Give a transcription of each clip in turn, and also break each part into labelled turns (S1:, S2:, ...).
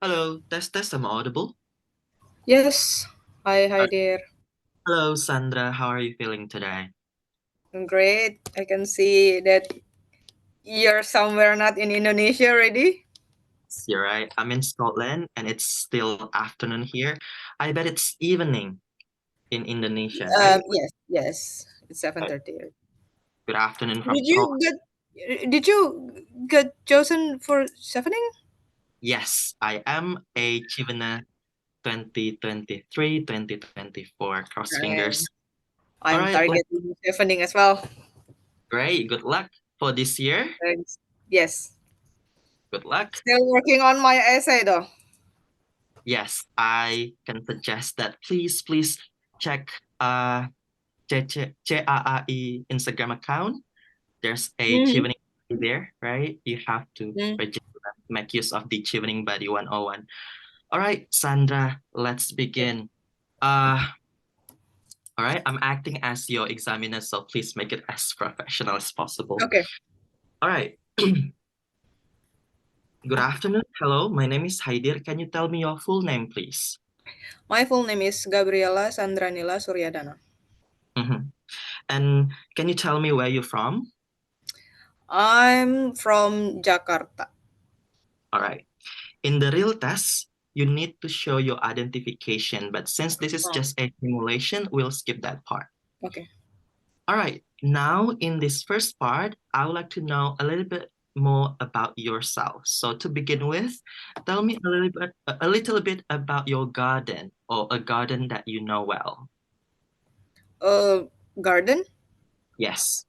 S1: Hello, test. I'm audible.
S2: Yes. Hi
S1: Uh,
S2: there.
S1: Hello, Sandra. How are you feeling today?
S2: I'm great. I can see that you're somewhere not in Indonesia already.
S1: Yes, you're right. I'm in Scotland and it's still afternoon here. I bet it's evening in Indonesia, right?
S2: Yes. It's
S1: Right.
S2: 7:30.
S1: Good afternoon from
S2: Did
S1: Scotland.
S2: you get chosen for chevening?
S1: Yes, I am a Chivana 2023, 2024. Cross
S2: Right.
S1: fingers. All
S2: I'm
S1: right,
S2: targeting chevening as well.
S1: great. Good luck for this year.
S2: Thanks. Yes.
S1: Good luck.
S2: Still working on my essay though.
S1: Yes, I can suggest that please check CAAI Instagram account. There's a
S2: Mm-hmm.
S1: chevening buddy there, right? You have to
S2: Mm.
S1: register, make use of the chevening buddy 101. All right, Sandra, let's begin. Uh, all right, I'm acting as your examiner, so please make it as professional as possible.
S2: Okay.
S1: All right. Good afternoon. Hello, my name is Haidir. Can you tell me your full name, please?
S2: My full name is Gabriela Sandranila Suryadana.
S1: Mhm. And can you tell me where you're from?
S2: I'm from Jakarta.
S1: All right. In the real test, you need to show your identification, but since this is
S2: Oh,
S1: just a simulation, we'll skip that part.
S2: okay.
S1: All right, now in this first part, I would like to know a little bit more about yourself. So to begin with, tell me a little bit about your garden or a garden that you know well.
S2: Uh, Garden?
S1: Yes.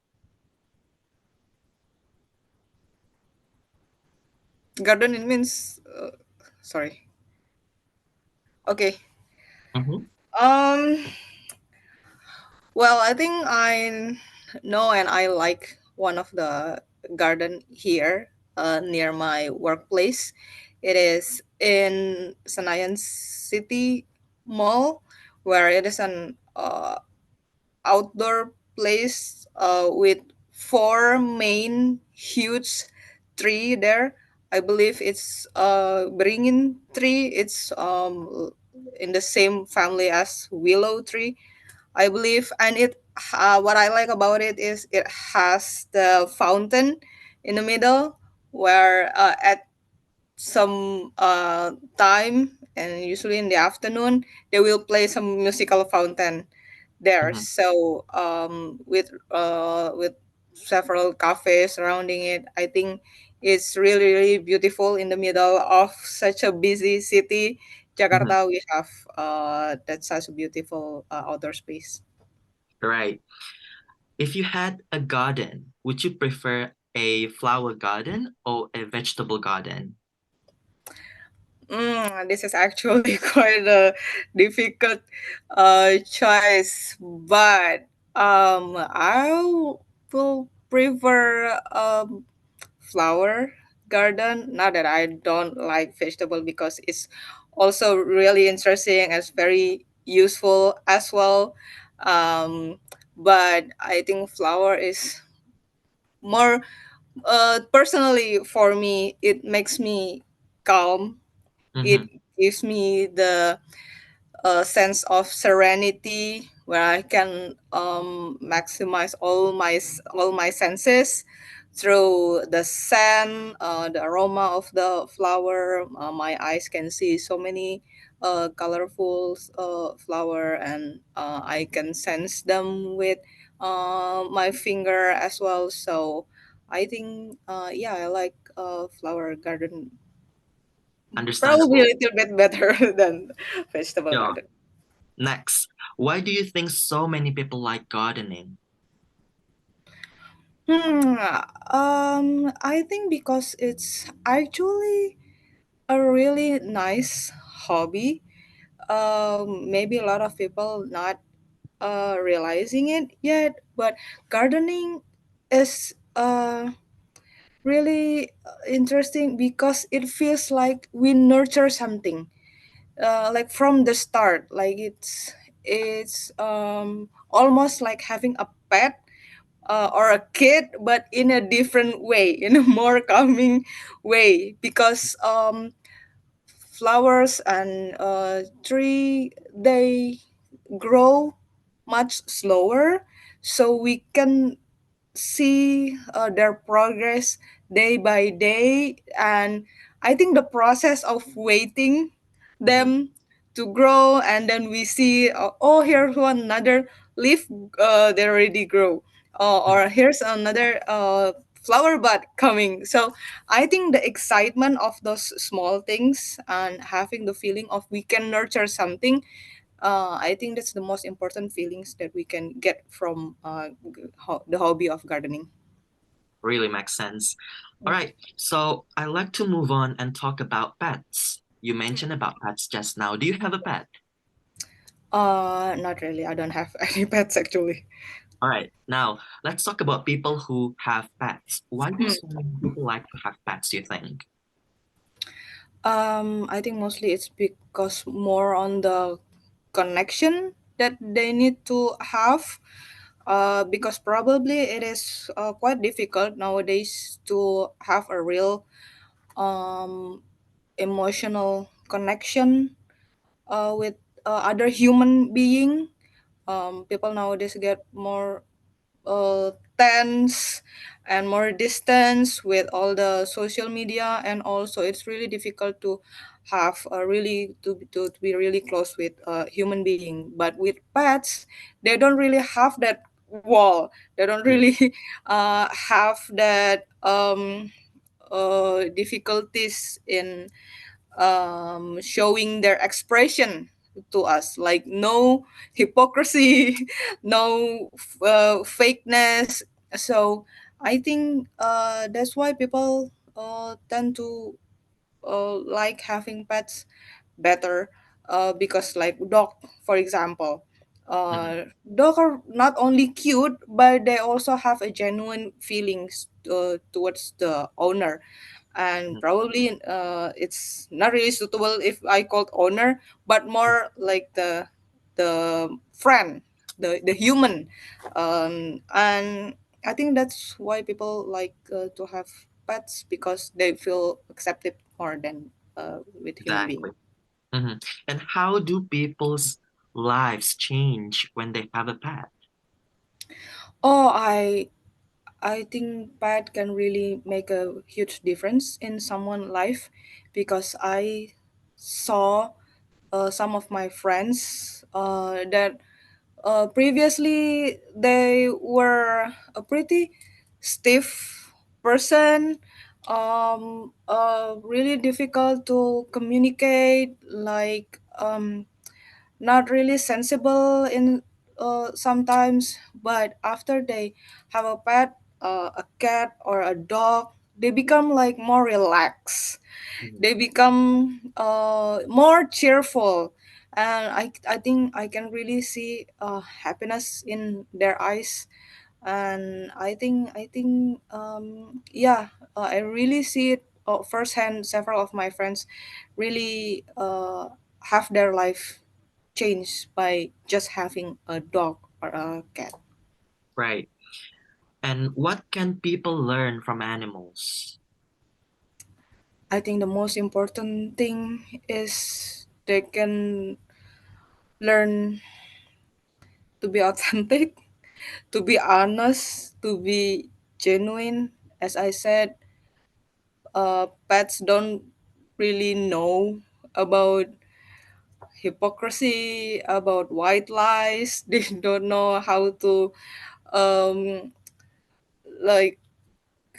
S2: Garden it means sorry. Okay.
S1: Mm-hmm.
S2: Um well, I think I know and I like one of the garden here near my workplace. It is in Senayan City Mall where it is an outdoor place with four main huge tree there. I believe it's beringin tree. It's in the same family as willow tree, I believe. And it what I like about it is it has the fountain in the middle where at some time and usually in the afternoon they will play some musical fountain there.
S1: Mm-hmm.
S2: So with several cafes surrounding it, I think it's really beautiful in the middle of such a busy city.
S1: Mm-hmm.
S2: Jakarta, we have that such a beautiful outdoor space.
S1: Right. If you had a garden, would you prefer a flower garden or a vegetable garden?
S2: This is actually quite a difficult choice, but I will prefer flower garden. Not that I don't like vegetable because it's also really interesting and it's very useful as well. But I think flower is more personally for me. It makes me calm. It
S1: Mm-hmm.
S2: gives me the sense of serenity where I can maximize all my senses through the scent, the aroma of the flower. My eyes can see so many colorful flower, and I can sense them with my finger as well. So I think, yeah, I like flower garden probably a
S1: Understandable.
S2: little bit better than vegetable
S1: Yeah.
S2: garden.
S1: Next, why do you think so many people like gardening?
S2: Hmm. I think because it's actually a really nice hobby. Maybe a lot of people not realizing it yet, but gardening is really interesting because it feels like we nurture something, like from the start. Like it's almost like having a pet or a kid, but in a different way, in a more calming way. Because flowers and tree, they grow much slower, so we can see their progress day by day. And I think the process of waiting
S1: Mhm.
S2: them to grow, and then we see, oh, here's one another leaf, they already grow,
S1: Mhm.
S2: or here's another flower bud coming. So I think the excitement of those small things and having the feeling of we can nurture something, I think that's the most important feelings that we can get from the hobby of gardening.
S1: Really makes sense. All right, so I'd like to move on and talk about pets. You mentioned about pets just now. Do you have a pet?
S2: Not really. I don't have any pets actually.
S1: All right, now let's talk about people who have pets. Why do
S2: Mm.
S1: so many people like to have pets, do you think?
S2: I think mostly it's because more on the connection that they need to have. Because probably it is quite difficult nowadays to have a real um, emotional connection with other human being. People nowadays get more tense and more distance with all the social media, and also it's really difficult to have a really to be really close with a human being. But with pets, they don't really have that wall, they don't
S1: Mm.
S2: really have that difficulties in showing their expression to us, like no hypocrisy, no fakeness. So I think that's why people tend to like having pets better, because like dog, for example,
S1: Mhm.
S2: dog are not only cute, but they also have a genuine feelings towards the owner. And
S1: Mhm.
S2: probably it's not really suitable if I called owner, but more like the friend, the human. And I think that's why people like to have pets, because they feel accepted more than with human being.
S1: Exactly. Hmm. And how do people's lives change when they have a pet?
S2: Oh, I think pet can really make a huge difference in someone's life, because I saw some of my friends that previously they were a pretty stiff person, really difficult to communicate, like not really sensible in sometimes. But after they have a pet, a cat or a dog, they become like more relaxed,
S1: Mhm.
S2: they become more cheerful. And I think I can really see happiness in their eyes. And yeah, I really see it firsthand. Several of my friends really have their life changed by just having a dog or a cat.
S1: Right. And what can people learn from animals?
S2: I think the most important thing is they can learn to be authentic, to be honest, to be genuine. As I said, pets don't really know about hypocrisy, about white lies. They don't know how to um, like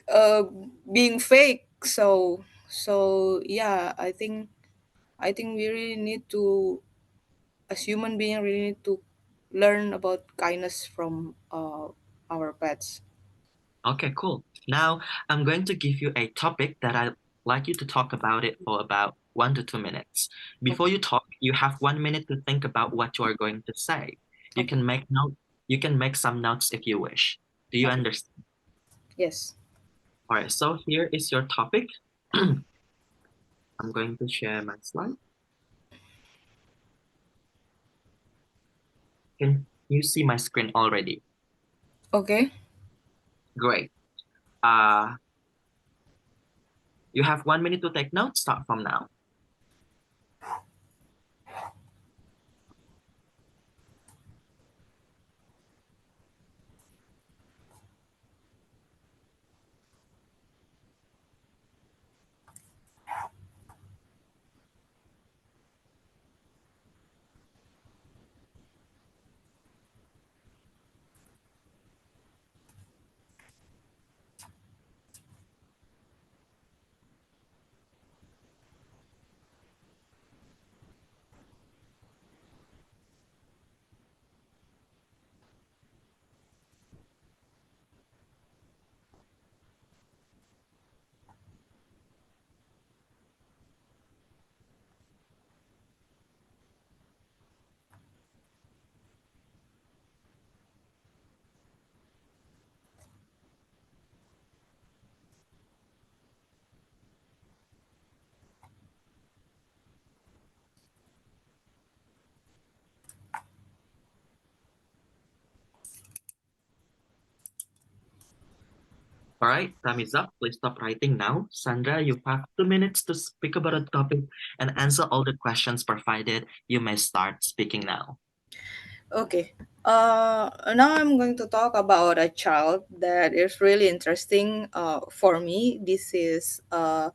S2: uh, being fake. So yeah, I think we really need to, as human being, really need to learn about kindness from our pets.
S1: Okay, cool. Now I'm going to give you a topic that I'd like you to talk about it for about 1 to 2 minutes. Before
S2: Okay.
S1: you talk, you have 1 minute to think about what you are going to say. You
S2: Okay.
S1: can make note, you can make some notes if you wish. Do you
S2: Okay.
S1: understand?
S2: Yes.
S1: All right, so here is your topic. I'm going to share my slide. Can you see my screen already?
S2: Okay.
S1: Great. You have 1 minute to take notes. Start from now. All right, time is up. Please stop writing now. Sandra, you have 2 minutes to speak about a topic and answer all the questions provided. You may start speaking now.
S2: Okay. Now I'm going to talk about a child that is really interesting for me. This is one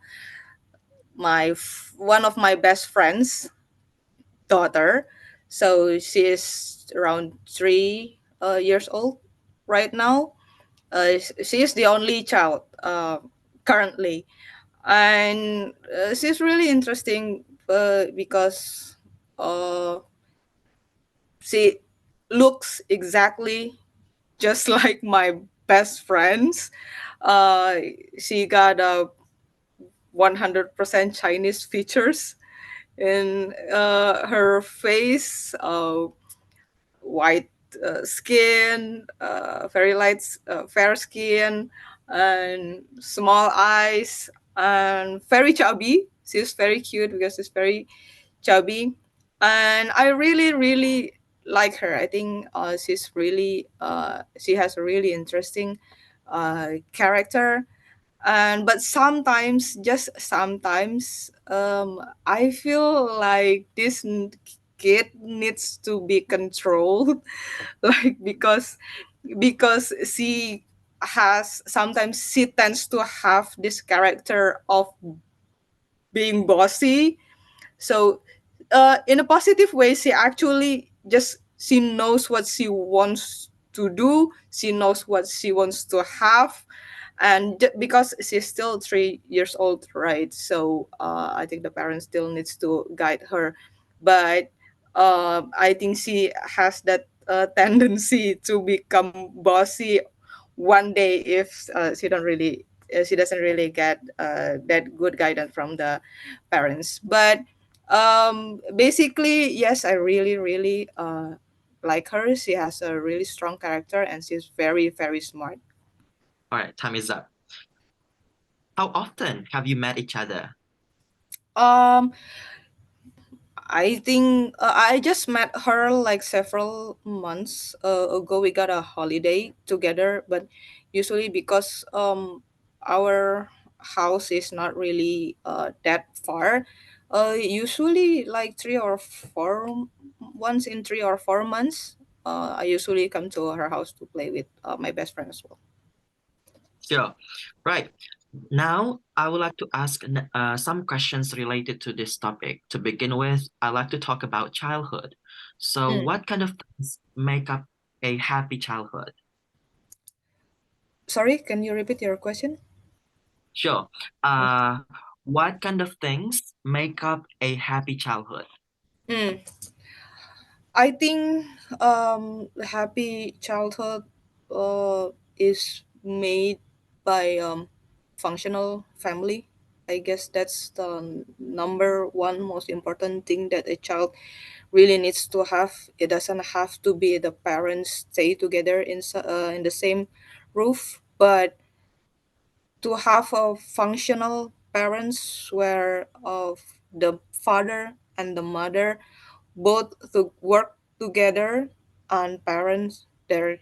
S2: of my best friends' daughter. So she is around 3 years old right now. She is the only child currently, and she's really interesting because uh, she looks exactly just like my best friends. Uh, she got a 100% Chinese features in her face, white skin, very light, fair skin, and small eyes, and very chubby. She's very cute because she's very chubby, and I really, really like her. I think she has a really interesting character, and but sometimes, just sometimes, I feel like kid needs to be controlled, like because she tends to have this character of being bossy. So in a positive way, she knows what she wants to do, she knows what she wants to have, and because she's still 3 years old, right? So I think the parents still needs to guide her, but I think she has that tendency to become bossy one day if she doesn't really get that good guidance from the parents. But basically, yes, I really, really like her. She has a really strong character, and she's very, very smart.
S1: All right, time is up. How often have you met each other?
S2: um I think I just met her like several months ago. We got a holiday together, but usually because our house is not really that far, usually like 3 or 4 months. I usually come to her house to play with my best friend as well.
S1: Sure. Right. Now, I would like to ask some questions related to this topic. To begin with, I'd like to talk about childhood. So,
S2: Mm.
S1: what kind of things make up a happy childhood?
S2: Sorry, can you repeat your question?
S1: Sure. Uh, what kind of things make up a happy childhood?
S2: Mm. I think happy childhood is made by functional family. I guess that's the number one most important thing that a child really needs to have. It doesn't have to be the parents stay together in the same roof, but to have a functional parents where of the father and the mother both to work together and parents their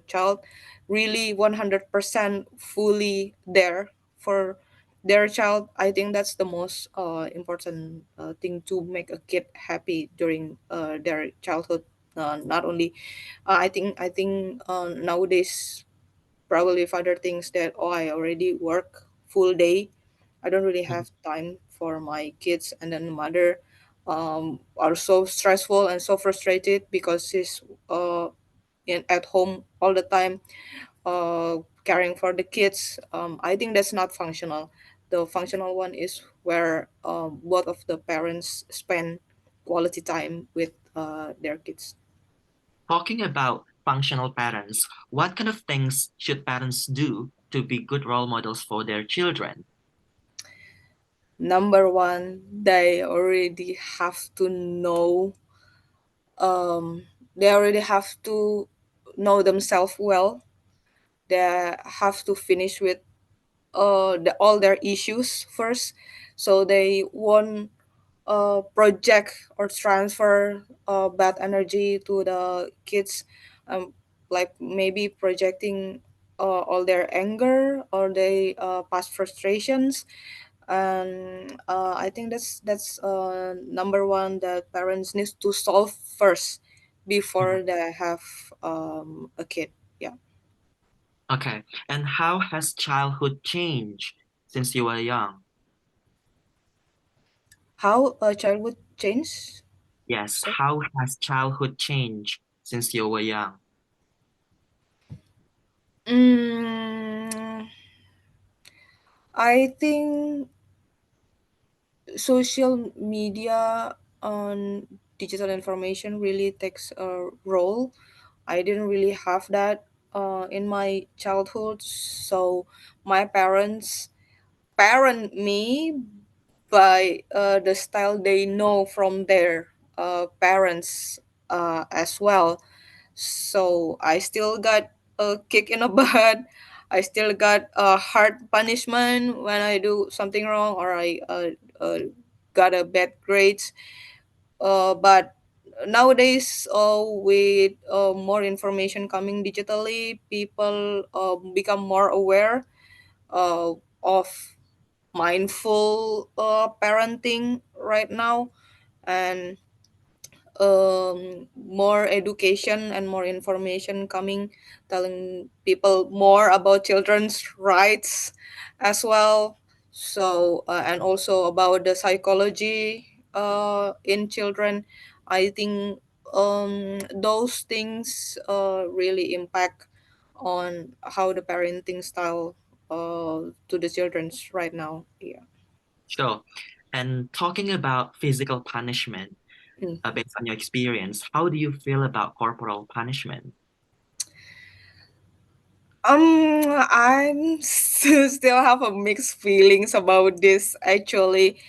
S2: child really 100% fully there for their child. I think that's the most important thing to make a kid happy during their childhood. Not only I think nowadays probably father thinks that, oh, I already work full day, I don't really
S1: Mhm.
S2: have time for my kids, and then mother are so stressful and so frustrated because she's at home all the time, caring for the kids. I think that's not functional. The functional one is where both of the parents spend quality time with their kids.
S1: Talking about functional parents, what kind of things should parents do to be good role models for their children?
S2: Number one, they already have to know, um, they already have to know themselves well. They have to finish with all their issues first, so they won't project or transfer bad energy to the kids, um, like maybe projecting. all their anger or their past frustrations. And I think that's number one that parents need to solve first
S1: Mhm.
S2: before they have a kid. Yeah.
S1: Okay. And how has childhood changed since you were young?
S2: How a child would change.
S1: Yes,
S2: So
S1: how has childhood changed since you were young?
S2: mm, I think social media on digital information really takes a role. I didn't really have that in my childhood, so my parents parent me by the style they know from their parents as well. So I still got a kick in the butt. I still got a hard punishment when I do something wrong or I got a bad grades. But nowadays, with more information coming digitally, people become more aware of mindful parenting right now, and more education and more information coming, telling people more about children's rights as well. So and also about the psychology in children. I think those things really impact on how the parenting style to the children's right now. Yeah.
S1: Sure. And talking about physical punishment,
S2: Mm.
S1: based on your experience, how do you feel about corporal punishment?
S2: I'm still have a mixed feelings about this actually.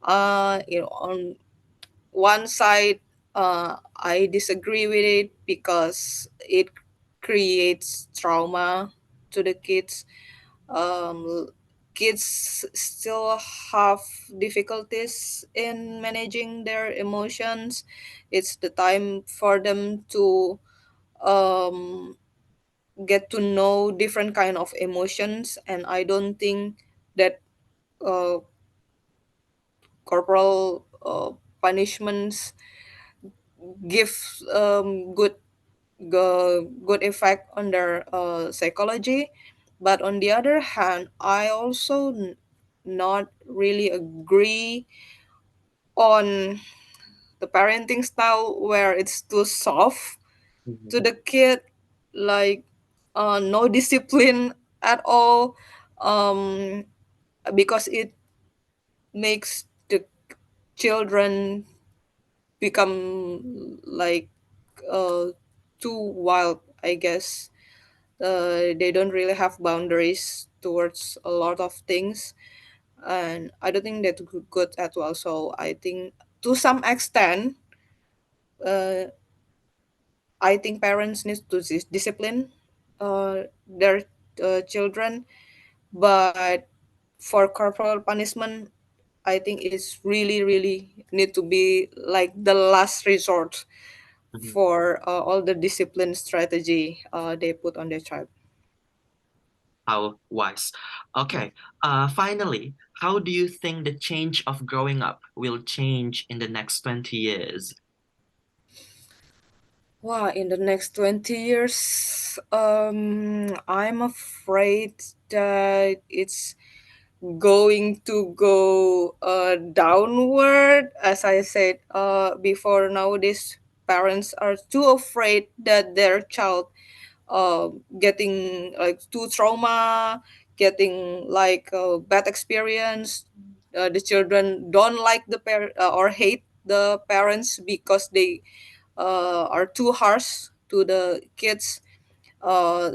S2: On one side, I disagree with it because it creates trauma to the kids. Kids still have difficulties in managing their emotions. It's the time for them to um get to know different kind of emotions, and I don't think that uh, corporal punishments give good effect on their psychology. But on the other hand, I also not really agree on the parenting style where it's too soft to
S1: Mhm.
S2: the kid, like no discipline at all, um, because it makes the children become like uh, too wild, I guess. They don't really have boundaries towards a lot of things, and I don't think that's good at all. So I think to some extent, uh, I think parents need to discipline their children, but for corporal punishment, I think it's really, really need to be like the last resort
S1: Mhm.
S2: for all the discipline strategy they put on their child.
S1: How wise.
S2: Yeah.
S1: Okay. Finally, how do you think the change of growing up will change in the next 20 years?
S2: Wow, in the next 20 years, I'm afraid that it's going to go downward. As I said before, nowadays parents are too afraid that their child getting like too trauma, getting like a bad experience. The children don't like or hate the parents because they are too harsh to the kids.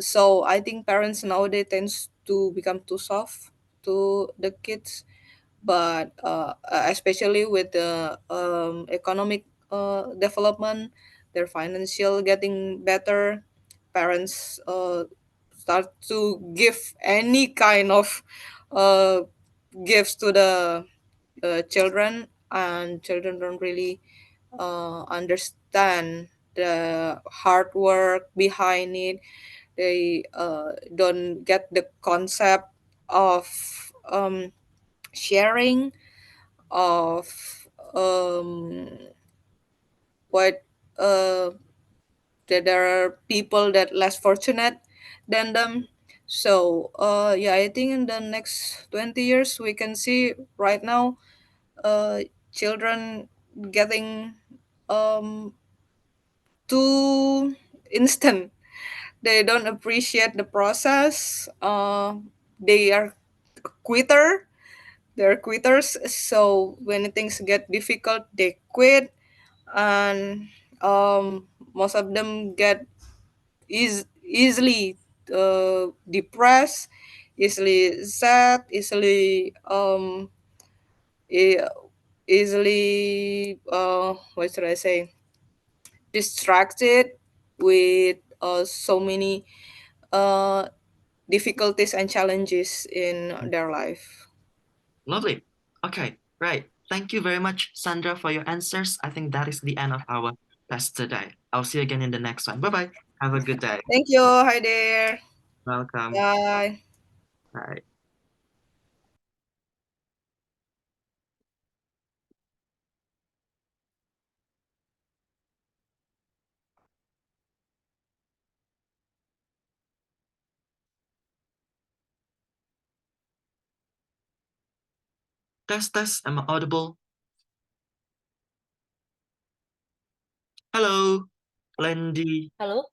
S2: So I think parents nowadays tends to become too soft to the kids, but especially with the economic development, their financial getting better, parents start to give any kind of uh, gifts to the children, and children don't really understand the hard work behind it. They don't get the concept of sharing, of um, what uh, that there are people that less fortunate than them. So yeah, I think in the next 20 years we can see right now uh, children getting um, too instant. They don't appreciate the process. They are quitter. They're quitters. So when things get difficult, they quit, and most of them get easily depressed, easily sad, e- easily what should I say, distracted with so many uh, difficulties and challenges in their life.
S1: Lovely. Okay, right. Thank you very much, Sandra, for your answers. I think that is the end of our test today. I'll see you again in the next one. Bye bye. Have a good day.
S2: Thank you. Hi there.
S1: Welcome.
S2: Bye.
S1: Bye. Test, test. Am I audible? Hello, Lindy.
S3: Hello?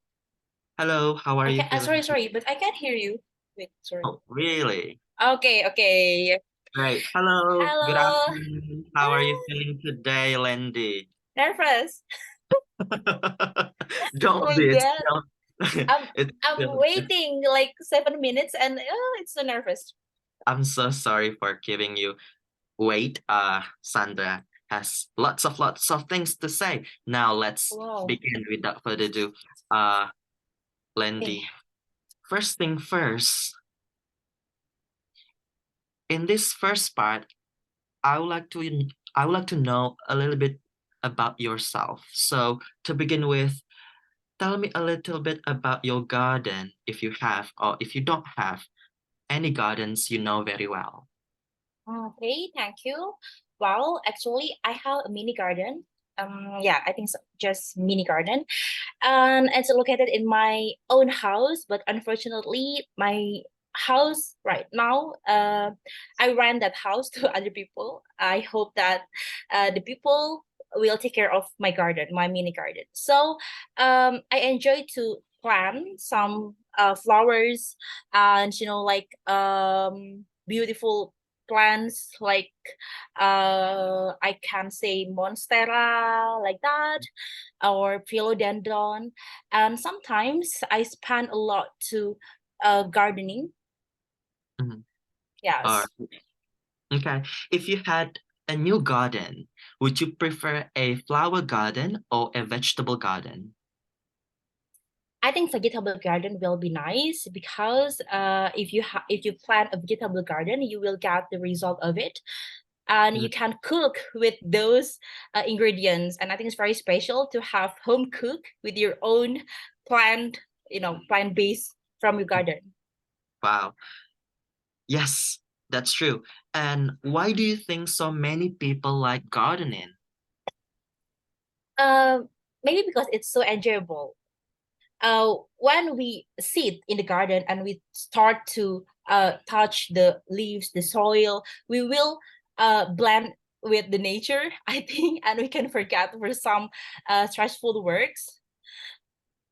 S1: Hello, how are
S3: I
S1: you
S3: can
S1: feeling?
S3: sorry, but I can't hear you. Wait, sorry.
S1: Oh, really?
S3: Okay, okay.
S1: Great. Hello, good
S3: Hello.
S1: afternoon. How are you
S3: Ah,
S1: feeling today, Lindy?
S3: nervous. Oh
S1: Don't
S3: my
S1: be, it's
S3: God.
S1: still,
S3: I'm I'm
S1: it's
S3: waiting like 7 minutes and it's so nervous.
S1: I'm so sorry for giving you wait. Sandra has lots of things to say. Now let's
S3: Wow.
S1: begin without further ado. Uh,
S3: Okay.
S1: Lindy, first thing first, in this first part, I would like to I would like to know a little bit about yourself. So to begin with, tell me a little bit about your garden if you have, or if you don't have any gardens you know very well.
S3: Okay, thank you. Well, actually, I have a mini garden. Yeah, I think so, just mini garden. And it's located in my own house, but unfortunately my house right now, I rent that house to other people. I hope that the people will take care of my garden, my mini garden. So I enjoy to plant some flowers, and like beautiful plants, like I can say monstera, like that, or philodendron. And sometimes I spend a lot to gardening.
S1: Mhm. Or
S3: Yes.
S1: okay, if you had a new garden, would you prefer a flower garden or a vegetable garden?
S3: I think vegetable garden will be nice because if you plant a vegetable garden, you will get the result of it, and you
S1: Mhm.
S3: can cook with those ingredients. And I think it's very special to have home cook with your own plant, plant base from your garden.
S1: Wow. Yes, that's true. And why do you think so many people like gardening?
S3: Um, Maybe because it's so enjoyable. When we sit in the garden and we start to touch the leaves, the soil, we will blend with the nature, I think, and we can forget for some stressful works.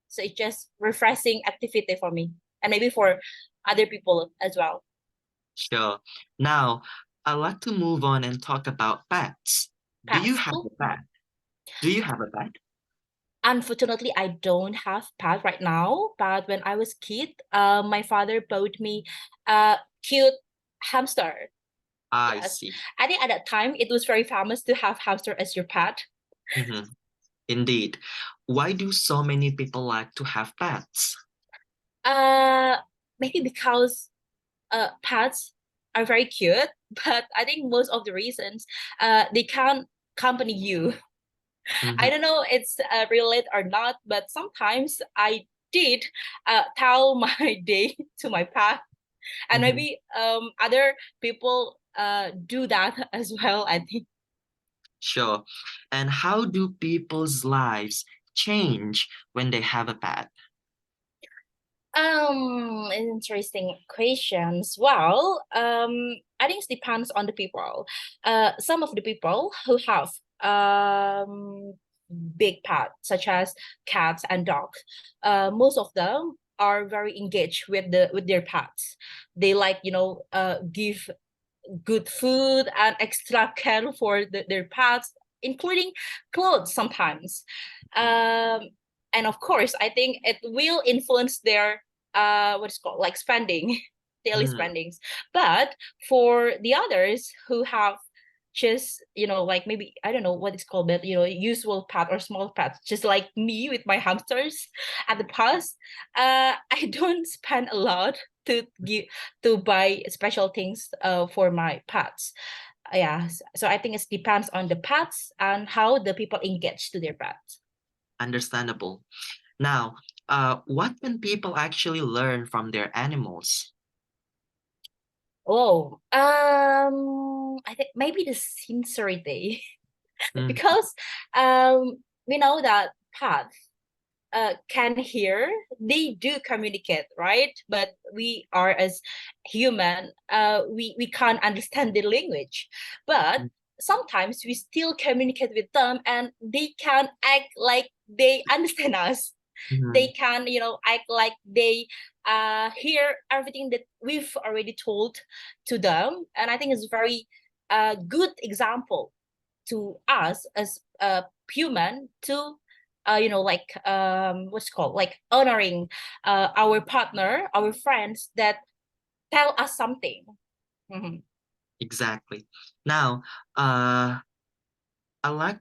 S3: So it's just refreshing activity for me, and maybe for other people as well.
S1: Sure. Now, I'd like to move on and talk about pets. Do you
S3: Pets.
S1: have
S3: Oh,
S1: a pet? Do you have a pet?
S3: unfortunately, I don't have pet right now. But when I was kid, my father bought me a cute hamster.
S1: I
S3: Yes.
S1: see.
S3: I think at that time it was very famous to have hamster as your pet.
S1: Hmm. Indeed. Why do so many people like to have pets?
S3: Uh Maybe because pets are very cute, but I think most of the reasons they can accompany you. I
S1: Hmm.
S3: don't know it's real or not, but sometimes I did tell my day to my pet, and
S1: Mhm.
S3: maybe other people do that as well, I think.
S1: Sure. And how do people's lives change when they have a pet?
S3: Interesting questions. Well, I think it depends on the people. Some of the people who have big pets, such as cats and dogs, most of them are very engaged with their pets. They like, give good food and extra care for their pets, including clothes sometimes. Um, and of course, I think it will influence their what's called like spending, daily
S1: Mm,
S3: spendings. But for the others who have just like maybe I don't know what it's called, but usual pet or small pets, just like me with my hamsters at the past, I don't spend a lot to give to buy special things for my pets. Yeah, so I think it depends on the pets and how the people engage to their pets.
S1: understandable. Now, what can people actually learn from their animals?
S3: Oh, I think maybe the sincerity
S1: Mm,
S3: because we know that pets can hear, they do communicate, right? But we are as human, we can't understand the language, but
S1: mm,
S3: sometimes we still communicate with them and they can act like they understand us. They
S1: mhm,
S3: can act like they hear everything that we've already told to them, and I think it's very good example to us as a human to like what's called like honoring our partner, our friends that tell us something. Mhm.
S1: exactly. Now, uh, I'd like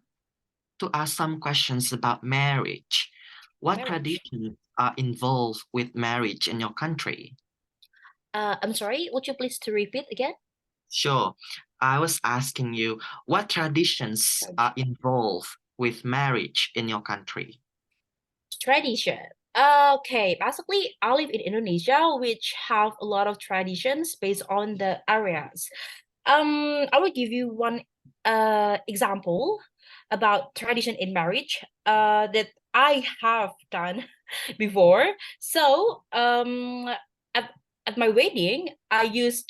S1: to ask some questions about marriage. What
S3: Marriage.
S1: traditions are involved with marriage in your country?
S3: I'm sorry, would you please to repeat again?
S1: Sure. I was asking you what traditions are involved with marriage in your country?
S3: Tradition. Okay, basically, I live in Indonesia, which have a lot of traditions based on the areas. I will give you one example about tradition in marriage that I have done before. So, at, at my wedding, I use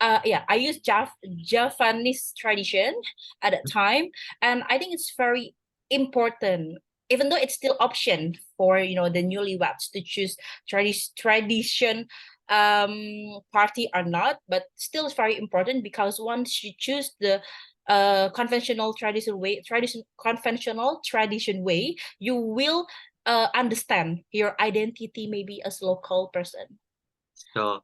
S3: I use Japanese tradition at that time, and I think it's very important. Even though it's still option for the newlyweds to choose tradition party or not, but still it's very important because once you choose the conventional tradition way, you will understand your identity maybe as local person.
S1: So,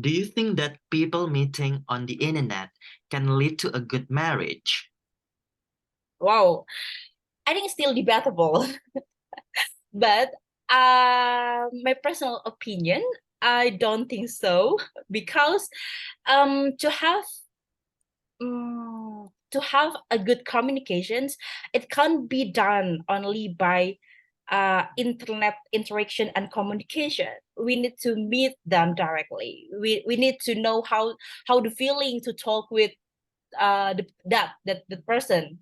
S1: do you think that people meeting on the internet can lead to a good marriage?
S3: Wow, I think it's still debatable. But my personal opinion, I don't think so because to have a good communications, it can't be done only by internet interaction and communication. We need to meet them directly. We need to know how the feeling to talk with the person,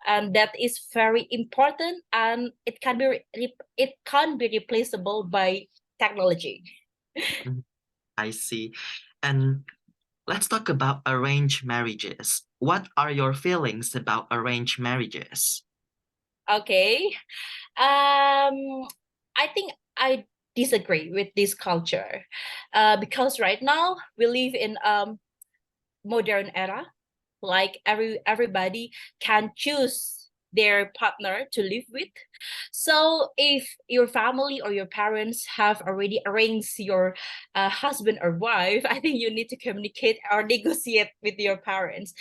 S3: and that is very important, and it can't be replaceable by technology.
S1: Mhm, I see. And let's talk about arranged marriages. What are your feelings about arranged marriages?
S3: Okay. I think I disagree with this culture because right now we live in modern era, like everybody can choose their partner to live with. So if your family or your parents have already arranged your husband or wife, I think you need to communicate or negotiate with your parents.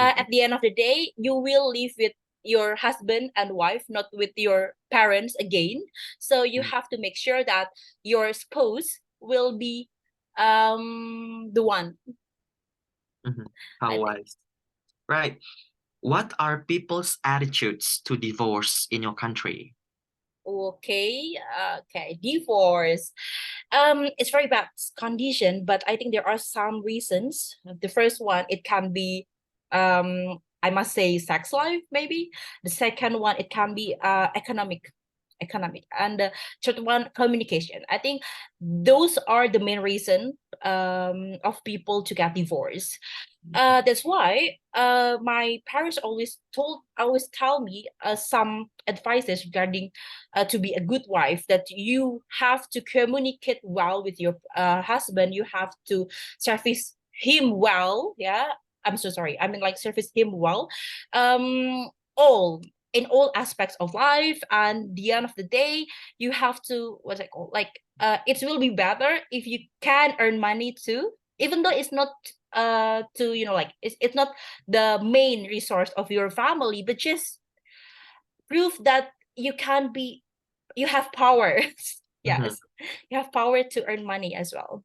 S1: Mhm,
S3: At the end of the day, you will live with your husband and wife, not with your parents again. So you
S1: mhm,
S3: have to make sure that your spouse will be the one,
S1: mhm. How
S3: I think.
S1: wise. Right. What are people's attitudes to divorce in your country?
S3: Okay, okay, divorce. It's very bad condition, but I think there are some reasons. The first one, it can be, I must say, sex life, maybe. The second one, it can be economic, and the third one, communication. I think those are the main reason of people to get divorced. That's why my parents always tell me some advices regarding to be a good wife, that you have to communicate well with your husband, you have to service him well. Yeah, I'm so sorry, I mean like service him well, all in all aspects of life. And the end of the day, you have to, what's it called, like it will be better if you can earn money too, even though it's not to, like it's not the main resource of your family, but just prove that you can be, you have power.
S1: Mhm.
S3: Yes, you have power to earn money as well.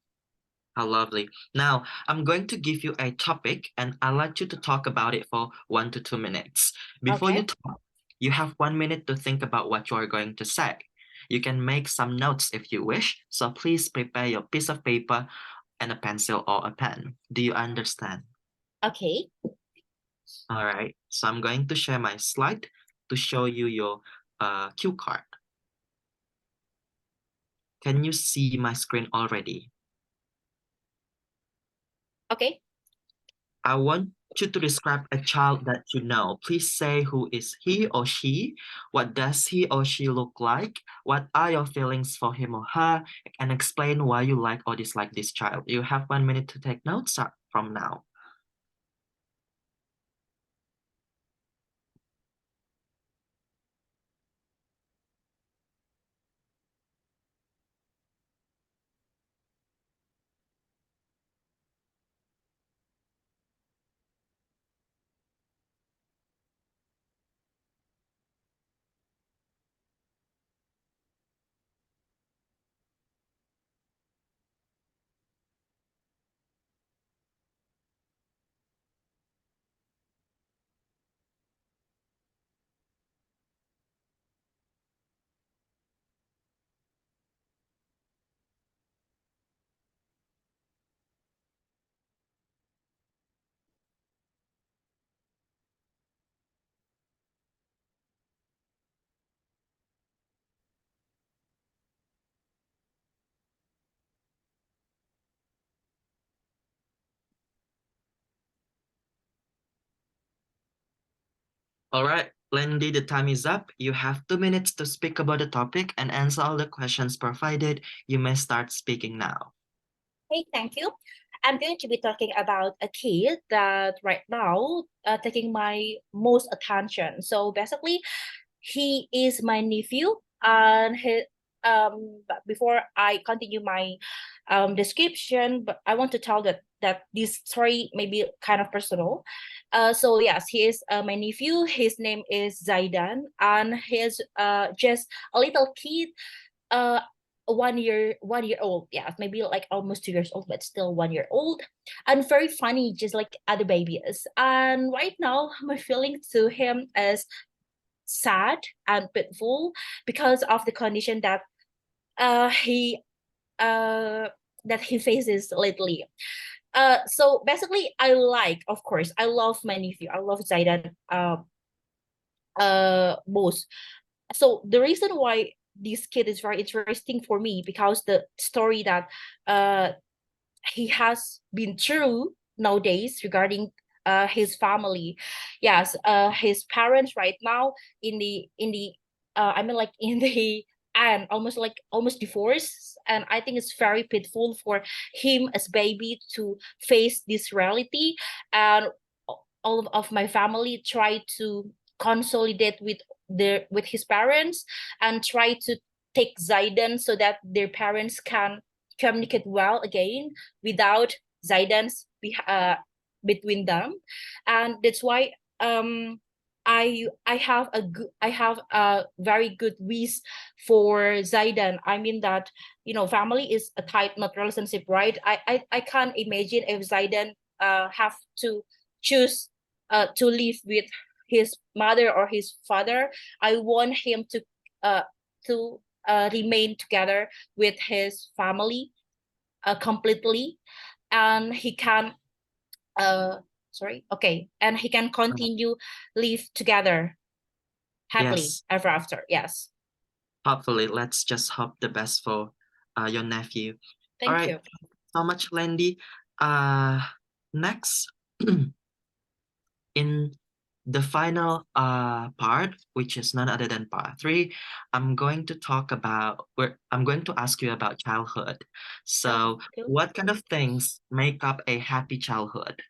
S1: How lovely. Now, I'm going to give you a topic and I'd like you to talk about it for 1 to 2 minutes. Before you
S3: Okay.
S1: talk, you have 1 minute to think about what you are going to say. You can make some notes if you wish, so please prepare your piece of paper and a pencil or a pen. Do you understand?
S3: Okay.
S1: All right, so I'm going to share my slide to show you your cue card. Can you see my screen already?
S3: Okay.
S1: I want you to describe a child that you know. Please say who is he or she, what does he or she look like, what are your feelings for him or her, and explain why you like or dislike this child. You have 1 minute to take notes. Start from now. All right, Lindy, the time is up. You have 2 minutes to speak about the topic and answer all the questions provided. You may start speaking now.
S3: Hey, thank you. I'm going to be talking about a kid that right now taking my most attention. So basically, he is my nephew, and but before I continue my description, but I want to tell that this story may be kind of personal. So yes, he is my nephew. His name is Zaidan, and he's just a little kid, uh 1 year old. Yeah, maybe like almost 2 years old, but still 1 year old, and very funny, just like other babies. And right now my feeling to him is sad and pitiful because of the condition uh he uh that he faces lately. So basically, of course, I love my nephew, I love Zaidan most. So the reason why this kid is very interesting for me, because the story that uh he has been through nowadays regarding his family. Yes, his parents right now in the I mean like in the and almost divorced, and I think it's very pitiful for him as baby to face this reality. And all of my family try to consolidate with his parents, and try to take Zaidan so that their parents can communicate well again without Zaidan's between them. And that's why I have a very good wish for Zaidan. I mean that, family is a tight knot relationship, right? I can't imagine if Zaidan have to choose to live with his mother or his father. I want him uh to remain together with his family completely, and he can and he can continue live together happily
S1: Yes,
S3: ever after. Yes.
S1: hopefully, let's just hope the best for your nephew. All
S3: Thank
S1: right,
S3: you.
S1: so much, Landy. Next, in the final part, which is none other than part three, I'm going to ask you about childhood.
S3: Oh,
S1: So,
S3: cool.
S1: what kind of things make up a happy childhood?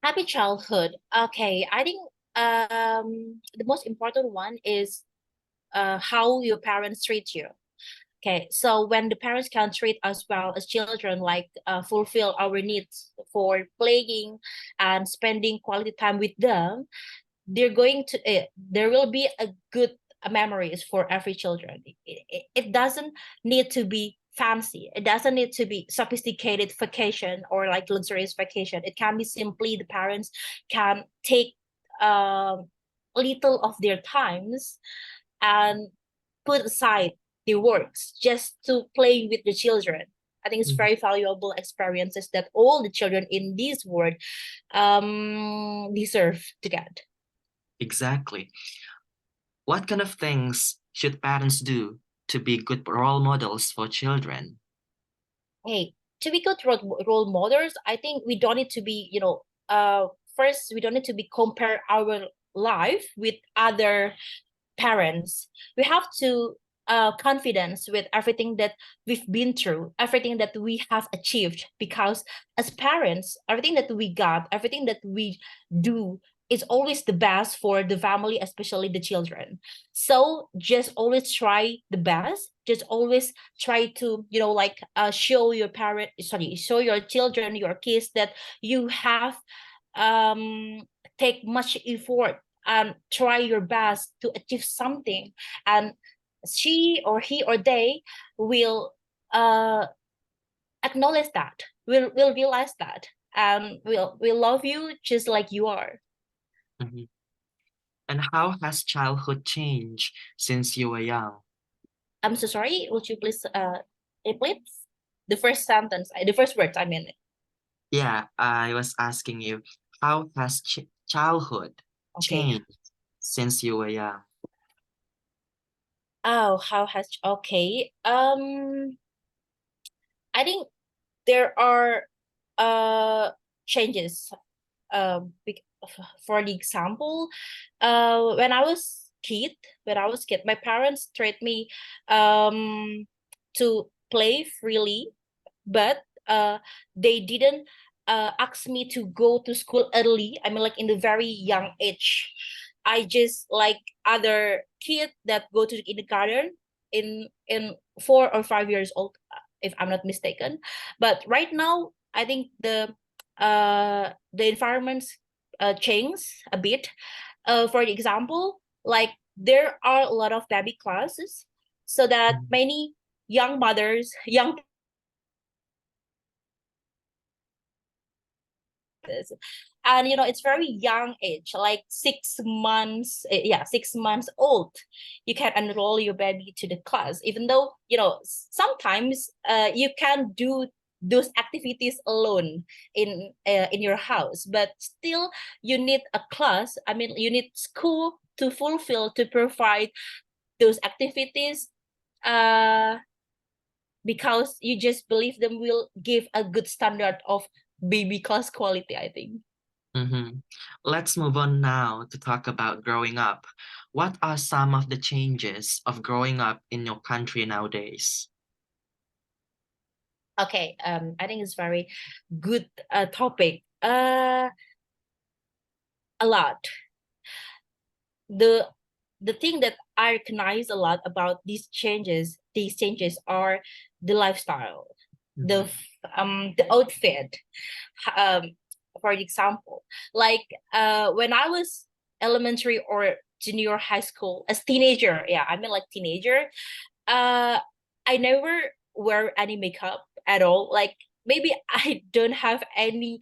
S3: Happy childhood. Okay, I think the most important one is how your parents treat you. Okay, so when the parents can treat us well as children, like fulfill our needs for playing and spending quality time with them, there will be a good memories for every children. It doesn't need to be fancy, it doesn't need to be sophisticated vacation or like luxurious vacation. It can be simply the parents can take little of their times and put aside the works just to play with the children. I think it's
S1: Mhm.
S3: very valuable experiences that all the children in this world deserve to get.
S1: Exactly. What kind of things should parents do to be good role models for children?
S3: Hey, to be good role models, I think we don't need to be, first we don't need to be compare our life with other parents. We have to confidence with everything that we've been through, everything that we have achieved, because as parents, everything that we got, everything that we do is always the best for the family, especially the children. So just always try the best, just always try to show your show your children, your kids, that you have um take much effort and try your best to achieve something, and she or he or they will uh acknowledge that, will realize that, and will love you just like you are.
S1: Mhm. And how has childhood changed since you were young?
S3: I'm so sorry, would you please repeat the first sentence, the first words, I mean.
S1: Yeah, I was asking you, how has childhood
S3: Okay.
S1: changed since you were young?
S3: Oh, how has okay I think there are changes. For the example, when I was kid, my parents treat me to play freely, but they didn't ask me to go to school early. I mean, like in the very young age. I just like other kid that go to the kindergarten in 4 or 5 years old, if I'm not mistaken. But right now, I think the environments change a bit. For example, like there are a lot of baby classes, so that
S1: Mhm.
S3: many young mothers, young and it's very young age, like 6 months, yeah, 6 months old, you can enroll your baby to the class, even though sometimes you can do those activities alone in your house, but still you need a class, I mean you need school to fulfill, to provide those activities, uh because you just believe them will give a good standard of baby class quality, I think.
S1: Mhm. Let's move on now to talk about growing up. What are some of the changes of growing up in your country nowadays?
S3: Okay, I think it's very good topic. A lot. The the thing that I recognize a lot about these changes are the lifestyle,
S1: Mhm.
S3: the outfit. Um, for example, like when I was elementary or junior high school, as teenager, yeah, I mean like teenager, uh I never wear any makeup at all. Like maybe I don't have any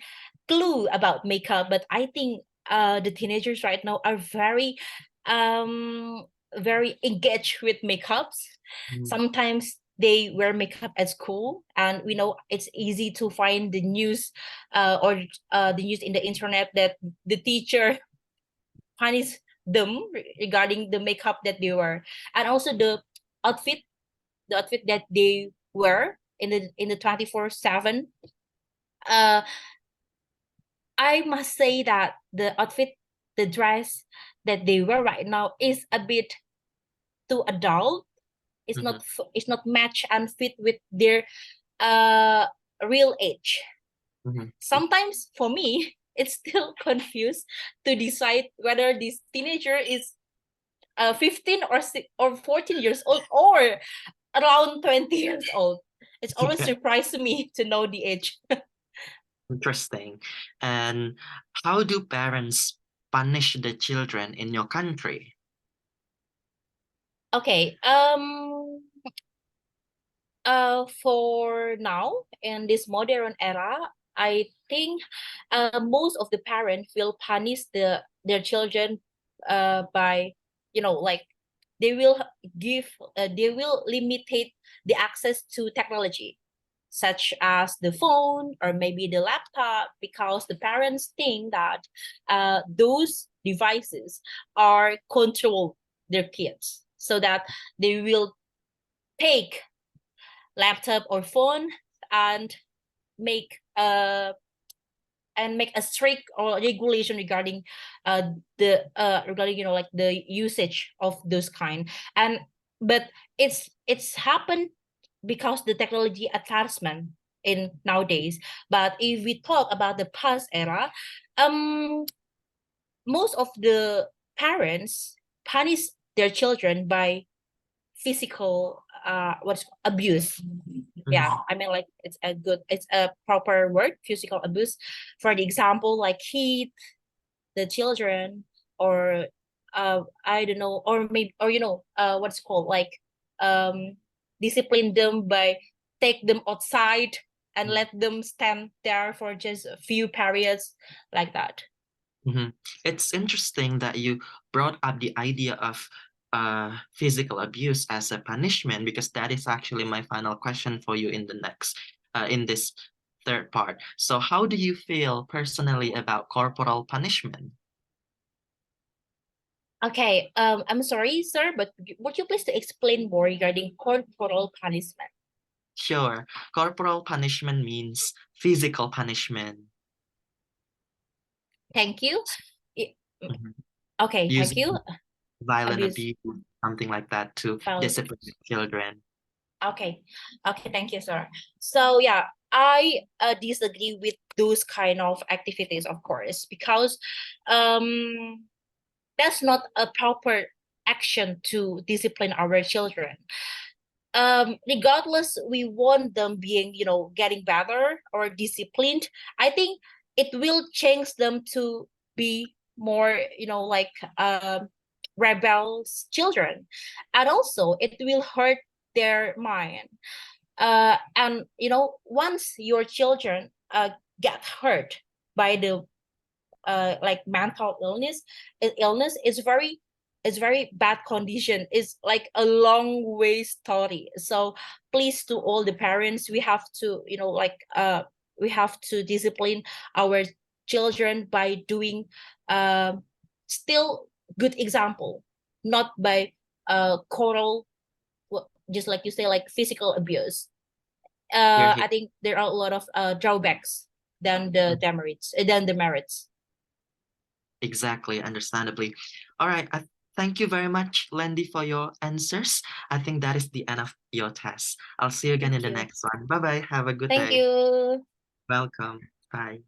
S3: clue about makeup, but I think the teenagers right now are very um very engaged with makeups.
S1: Mhm.
S3: Sometimes they wear makeup at school, and we know it's easy to find the news, or the news in the internet that the teacher punish them regarding the makeup that they wear, and also outfit, the outfit that they wear in the 24/7. Uh, I must say that the outfit, the dress that they wear right now is a bit too adult.
S1: Mhm.
S3: It's not match and fit with their uh real age.
S1: Mhm.
S3: Sometimes for me, it's still confused to decide whether this teenager is 15 or 14 years old, or around 20 years old. It's always
S1: Okay.
S3: surprised me to know the age.
S1: Interesting. And how do parents punish the children in your country?
S3: Okay. For now, in this modern era, I think most of the parents will punish their children by, like, they will they will limitate the access to technology, such as the phone or maybe the laptop, because the parents think that those devices are control their kids, so that they will take laptop or phone and make make a strict or regulation regarding the regarding, like, the usage of those kind. And but it's happened because the technology advancement in nowadays. But if we talk about the past era, um most of the parents punish their children by physical what's abuse. Yeah,
S1: Mhm.
S3: I mean, like, it's a proper word, physical abuse. For the example, like, hit the children, or I don't know, or maybe, or what's called, like, um discipline them by take them outside and let them stand there for just a few periods, like that.
S1: Mhm. It's interesting that you brought up the idea of physical abuse as a punishment, because that is actually my final question for you in the next in this third part. So how do you feel personally about corporal punishment?
S3: Okay, I'm sorry, sir, but would you please to explain more regarding corporal punishment?
S1: Sure. Corporal punishment means physical punishment.
S3: Thank you. I-
S1: Mhm.
S3: Okay, thank you.
S1: Using violent
S3: Abuse,
S1: abuse, something like that, to
S3: violence.
S1: discipline children.
S3: Okay, okay, thank you, sir. So yeah, I disagree with those kind of activities, of course, because um that's not a proper action to discipline our children. Regardless we want them being, getting better or disciplined, I think it will change them to be more, like, rebels children, and also it will hurt their mind. And once your children get hurt by the like mental illness, is very bad condition. It's like a long way story. So please, to all the parents, we have to, we have to discipline our children by doing still good example, not by choral, just like you say, like physical abuse.
S1: Here, here.
S3: I think there are a lot of drawbacks than the demerits, than the merits.
S1: Exactly, understandably. All right. Thank you very much, Landy, for your answers. I think that is the end of your test. I'll see you again in
S3: Thank
S1: the
S3: you.
S1: next one. Bye bye. Have a good
S3: Thank
S1: day.
S3: you.
S1: Welcome. Bye.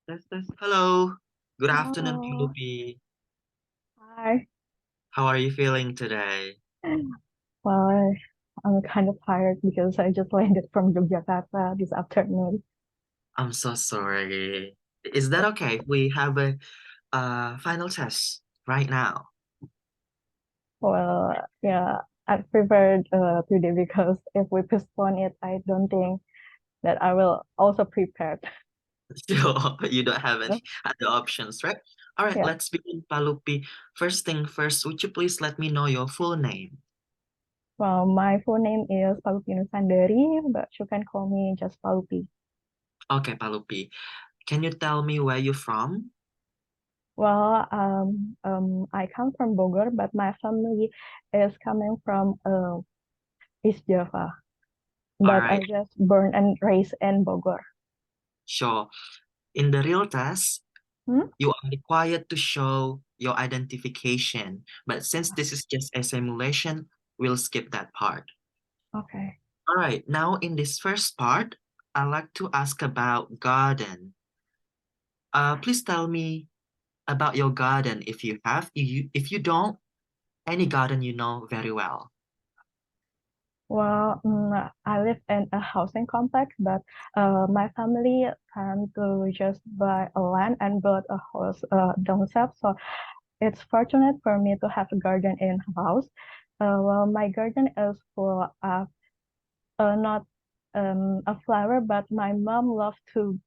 S1: Hello. Good afternoon,
S4: Hello.
S1: Kobi.
S4: Hi.
S1: How are you feeling today?
S4: Well, I'm kind of tired because I just landed from Yogyakarta this afternoon.
S1: I'm so sorry. Is that okay if we have a final test right now?
S4: Well, yeah, I prepared today because if we postpone it, I don't think that I will also prepare.
S1: Still, you don't have any other options, right? All right,
S4: Yeah.
S1: let's begin, Palupi. First thing first, would you please let me know your full name?
S4: Well, my full name is Palupino Sandari, but you can call me just Palupi.
S1: Okay, Palupi. Can you tell me where you're from?
S4: Well, I come from Bogor, but my family is coming from East Java.
S1: All
S4: But I
S1: right,
S4: just born and raised in Bogor.
S1: sure. In the real test,
S4: Hmm?
S1: you are required to show your identification. But since this is just a simulation, we'll skip that part.
S4: Okay.
S1: All right, now in this first part, I'd like to ask about garden. Please tell me about your garden if you have. If you don't, any garden you know very well.
S4: Well, I live in a housing complex, but my family plan to just buy a land and build a house themselves. So it's fortunate for me to have a garden in house. Well, my garden is full of not a flower, but my mom loves to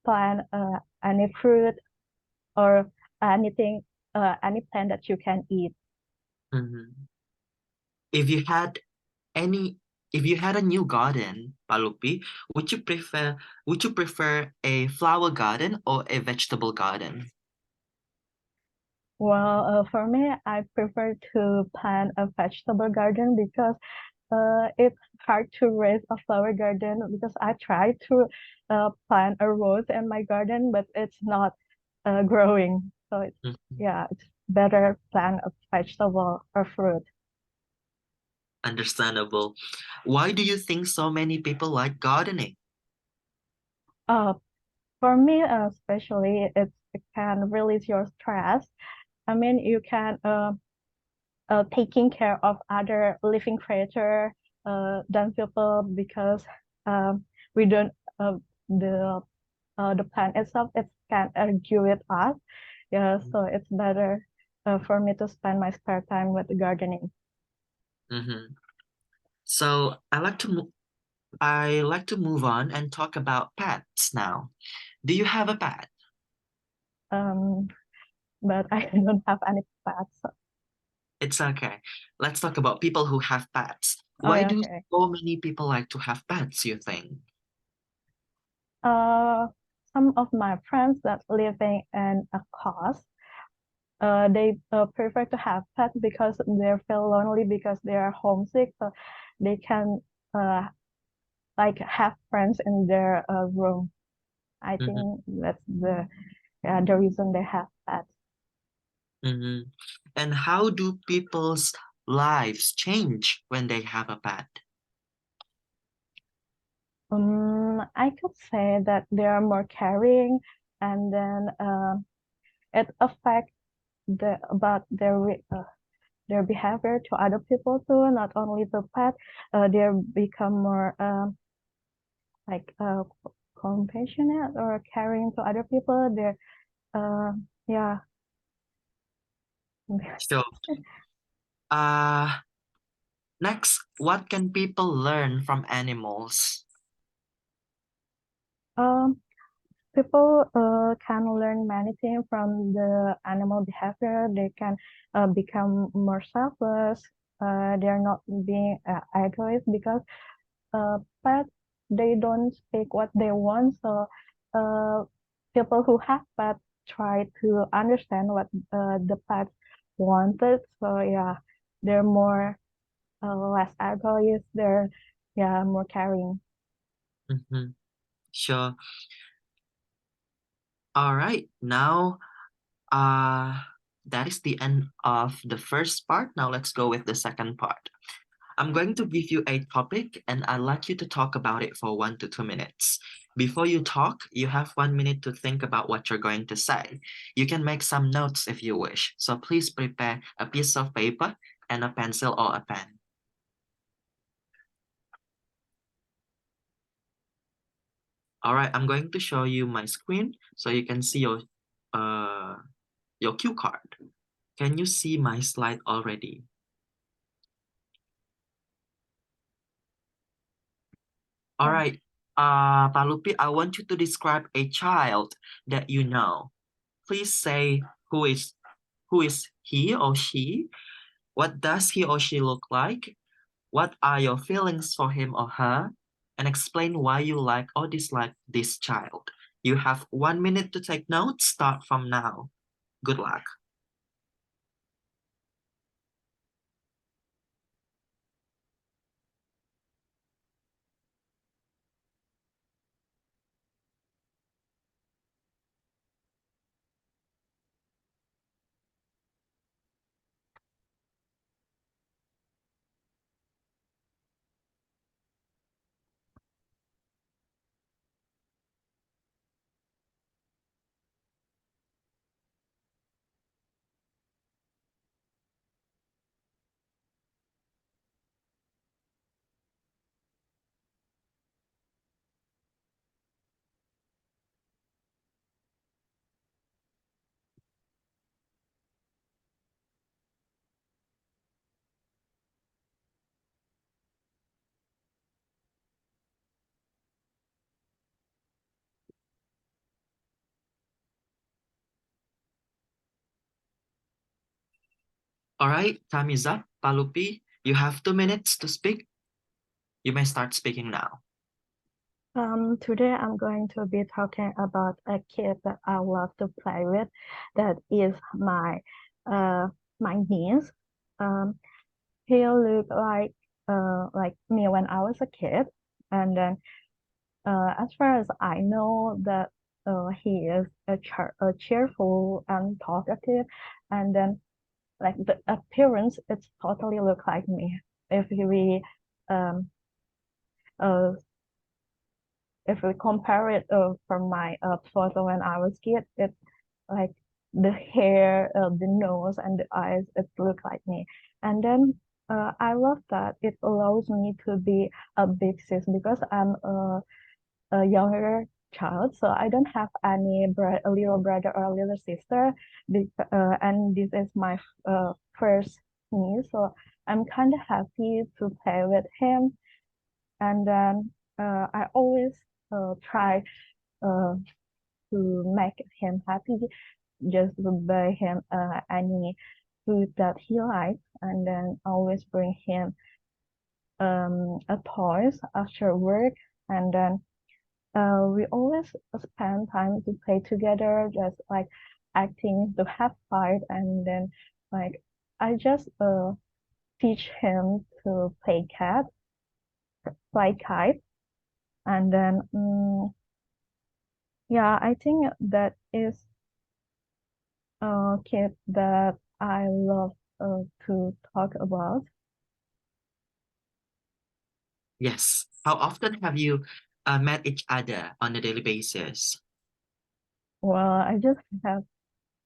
S4: plant any fruit or anything, any plant that you can eat.
S1: Mhm. If you had any, if you had a new garden, Palupi, would you prefer a flower garden or a vegetable garden?
S4: Well, for me, I prefer to plant a vegetable garden because it's hard to raise a flower garden because I tried to plant a rose in my garden, but it's not growing. So it's
S1: Mhm.
S4: yeah, it's better plant a vegetable or fruit.
S1: Understandable. Why do you think so many people like gardening?
S4: Uh, for me, especially, it can release your stress. I mean, you can taking care of other living creature than people because um, we don't the the plant itself it can argue with us. Yeah, so it's better for me to spend my spare time with gardening.
S1: Mm-hmm. So I like to move on and talk about pets now. Do you have a pet?
S4: Um, but I don't have any pets.
S1: It's okay. Let's talk about people who have pets.
S4: Oh
S1: Why
S4: yeah,
S1: do
S4: okay.
S1: so many people like to have pets, you think?
S4: Uh, some of my friends that living in a cost, they prefer to have pets because they feel lonely because they are homesick. So they can uh, like have friends in their room. I
S1: Mm-hmm.
S4: think that's the reason they have pets.
S1: Mm-hmm. And how do people's lives change when they have a pet?
S4: I could say that they are more caring, and then it affects their behavior to other people too, not only to pet. They become more like compassionate or caring to other people. They're uh, yeah.
S1: So, uh, next, what can people learn from animals?
S4: Um, People can learn many things from the animal behavior. They can become more selfless. They're not being egoist because pets they don't speak what they want. So uh, people who have pets try to understand what the pets wanted. So yeah, they're more less egoist. They're yeah more caring.
S1: Mm-hmm. Sure. All right. Now, uh, that is the end of the first part. Now let's go with the second part. I'm going to give you a topic and I'd like you to talk about it for 1 to 2 minutes. Before you talk, you have 1 minute to think about what you're going to say. You can make some notes if you wish, so please prepare a piece of paper and a pencil or a pen. All right, I'm going to show you my screen so you can see your cue card. Can you see my slide already? All right, Pak Lupi, I want you to describe a child that you know. Please say who is he or she? What does he or she look like? What are your feelings for him or her? And explain why you like or dislike this child. You have 1 minute to take notes. Start from now. Good luck. All right, time is up. Pak Lupi, you have 2 minutes to speak. You may start speaking now.
S4: Today I'm going to be talking about a kid that I love to play with. That is my niece. He looked like me when I was a kid, and then as far as I know, that he is a cheerful and talkative, and then like the appearance, it's totally look like me. If we um uh if we compare it from my photo when I was kid, it's like the hair, the nose, and the eyes, it look like me. And then I love that it allows me to be a big sis because I'm a younger child, so I don't have any a little brother or a little sister. And this is my first niece, so I'm kind of happy to play with him. And then I always try uh, to make him happy, just to buy him any food that he likes, and then always bring him a toys after work, and then we always spend time to play together, just like acting to have fight, and then like I just teach him to play cat, fly kite, and then yeah, I think that is a kid that I love to talk about.
S1: Yes. How often have you met each other on a daily basis?
S4: Well, I just have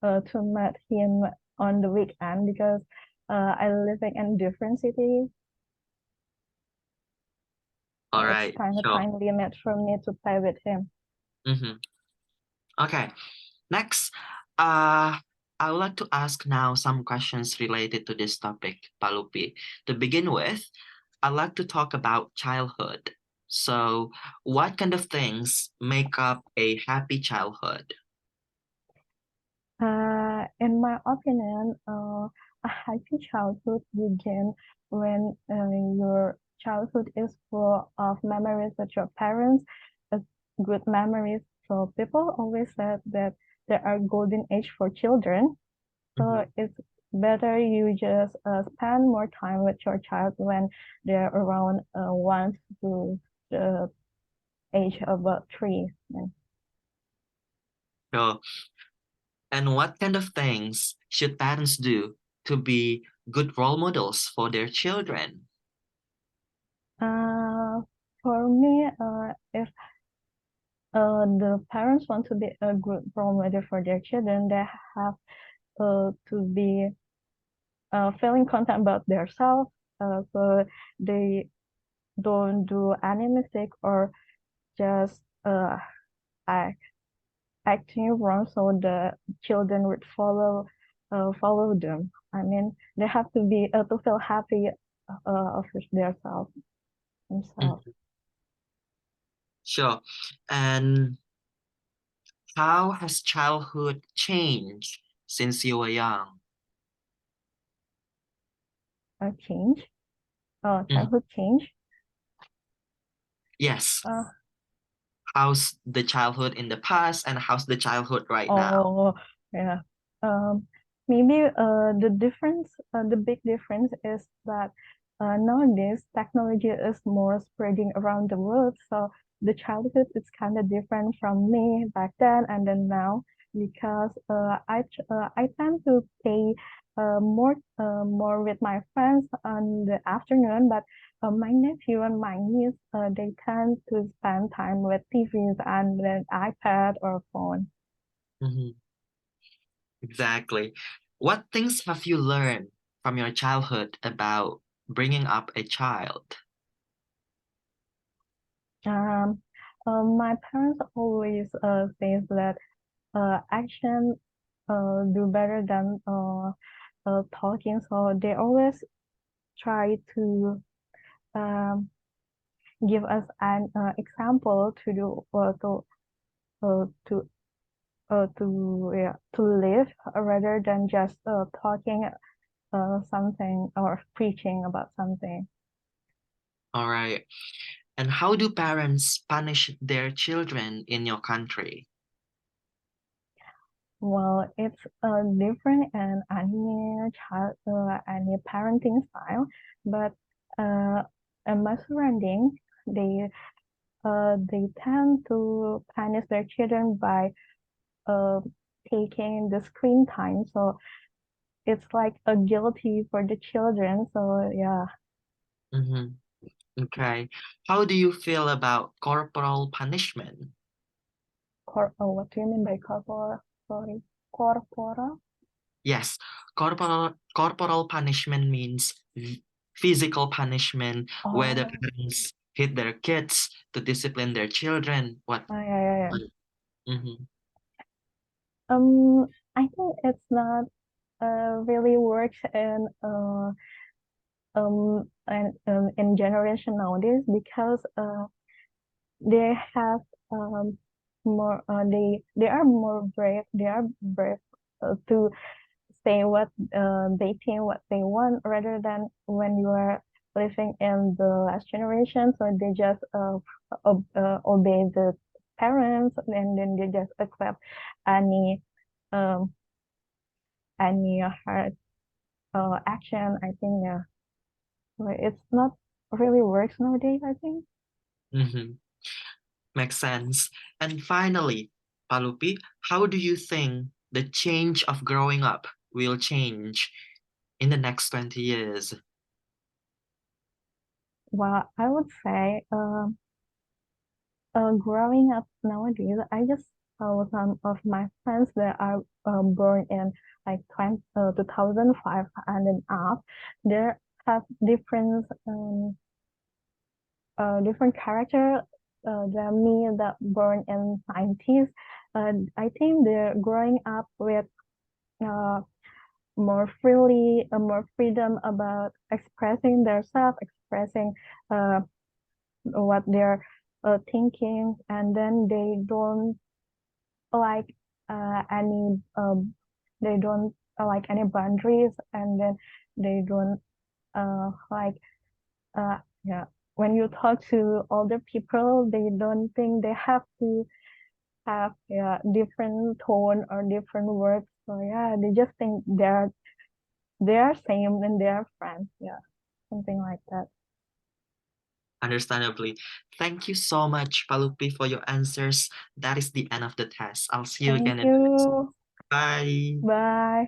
S4: to meet him on the weekend because I live in different cities.
S1: All
S4: It's
S1: right,
S4: kind of
S1: sure.
S4: time limit for me to play with him.
S1: Mm-hmm. Okay. Next, I would like to ask now some questions related to this topic, Pak Lupi. To begin with, I'd like to talk about childhood. So, what kind of things make up a happy childhood?
S4: In my opinion, a happy childhood begins when your childhood is full of memories with your parents, uh, good memories. So people always said that there are golden age for children. So
S1: Mhm.
S4: it's better you just spend more time with your child when they're around 1 to the age of about 3.
S1: Sure. And what kind of things should parents do to be good role models for their children?
S4: Uh, for me, if the parents want to be a good role model for their children. They have to be feeling confident about themselves, so they don't do any mistake or just act, acting wrong, so the children would follow them. I mean, they have to be to feel happy of themselves. Themselves.
S1: Mhm. Sure. And how has childhood changed since you were young?
S4: Change.
S1: Mhm.
S4: Childhood change.
S1: Yes.
S4: Uh,
S1: How's the childhood in the past and how's the childhood right now?
S4: Oh, yeah. Um, Maybe the big difference is that nowadays technology is more spreading around the world. So the childhood is kind of different from me back then and then now because I tend to play more with my friends on the afternoon, but my nephew and my niece they tend to spend time with TVs and then iPad or phone.
S1: Mhm. Exactly. What things have you learned from your childhood about bringing up a child?
S4: Um, my parents always says that action do better than talking, so they always try to um, give us an example to do uh, to to live rather than just talking something or preaching about something.
S1: All right. And how do parents punish their children in your country?
S4: Well, it's different in any parenting style, but uh, in my surrounding, they tend to punish their children by uh, taking the screen time. So it's like a guilty for the children. So yeah,
S1: Mm-hmm. Okay. How do you feel about corporal punishment?
S4: what do you mean by corporal? Sorry, corporal?
S1: Yes, corporal punishment means physical punishment where the
S4: Oh,
S1: parents hit their kids to discipline their children. What?
S4: yeah, yeah, yeah.
S1: Mm-hmm.
S4: I think it's not really works in generation nowadays because they have more they are more brave, to say what they think, what they want, rather than when you are living in the last generation, so they just obey the parents and then they just accept any um hard action. I think yeah. But it's not really works nowadays, I think.
S1: Mm-hmm. Makes sense. And finally, Palupi, how do you think the change of growing up will change in the next 20 years?
S4: Well, I would say growing up nowadays, I just saw some of my friends that are born in like 2005 and then up. They have different character than me that born in 90s. I think they're growing up with uh, more freedom about expressing themselves, expressing uh, what they're thinking, and then like any they don't like any boundaries, and then they don't like yeah. When you talk to older people, they don't think they have to have yeah different tone or different words. So yeah, they just think they're same and they're friends. Yeah, something like that.
S1: Understandably. Thank you so much, Palupi, for your answers. That is the end of the test. I'll see you
S4: Thank
S1: again in the next one.
S4: you.
S1: Bye.
S4: Bye.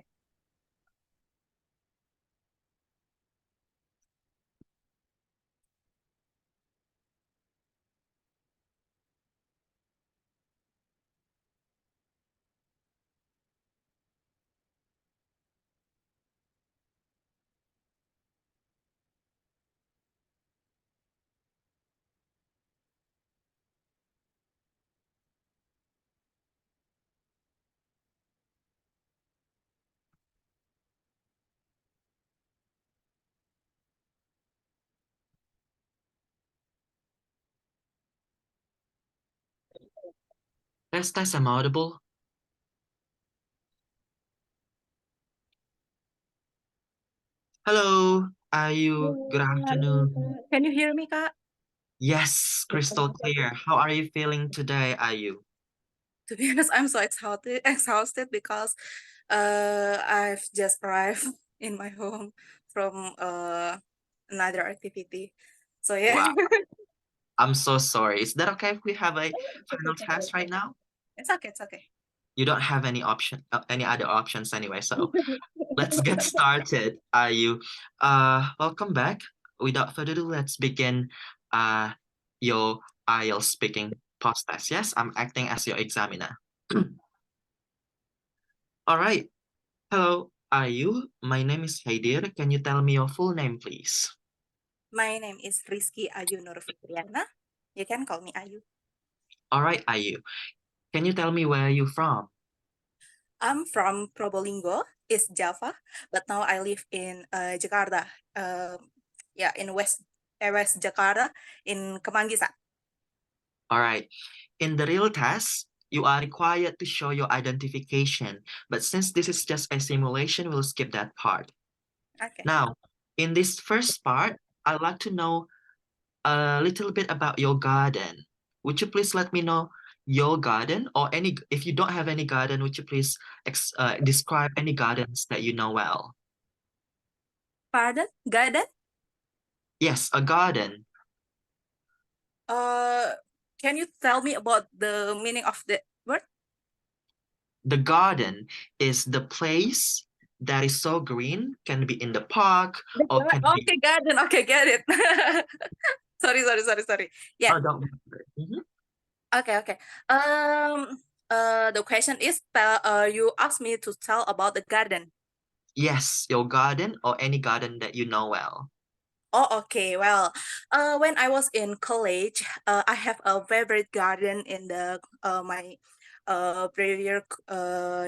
S1: Tes, am I audible? Hello, Ayu. Good afternoon.
S5: Can you hear me, Kak?
S1: Yes, crystal clear. How are you feeling today, Ayu?
S5: To be honest, I'm so exhausted because I've just arrived in my home from another activity. So yeah,
S1: Wow, I'm so sorry. Is that okay if we have a final test right now?
S5: it's okay. It's okay.
S1: You don't have any other options anyway, so let's get started. Ayu, welcome back. Without further ado, let's begin your IELTS speaking post test. Yes, I'm acting as your examiner. All right. Hello, Ayu. My name is Haidir. Can you tell me your full name, please?
S5: My name is Rizky Ayu Nurfitriana. You can call me Ayu.
S1: All right, Ayu. Can you tell me where you're from?
S5: I'm from Probolinggo, East Java, but now I live in Jakarta. Yeah, in West Jakarta, in Kemanggisan.
S1: All right. In the real test, you are required to show your identification. But since this is just a simulation, we'll skip that part.
S5: Okay.
S1: Now, in this first part, I'd like to know a little bit about your garden. Would you please let me know your garden or any, if you don't have any garden, would you please describe any gardens that you know well?
S5: Pardon? Garden?
S1: Yes, a garden.
S5: Uh, can you tell me about the meaning of the word?
S1: The garden is the place that is so green, can be in the park or can be.
S5: Okay, garden. Okay, get it. Sorry. Yeah.
S1: Oh, don't worry. Mhm.
S5: Okay, okay. The question is, you asked me to tell about the garden.
S1: Yes, your garden or any garden that you know well.
S5: Oh, okay. Well, when I was in college, I have a favorite garden in the my previous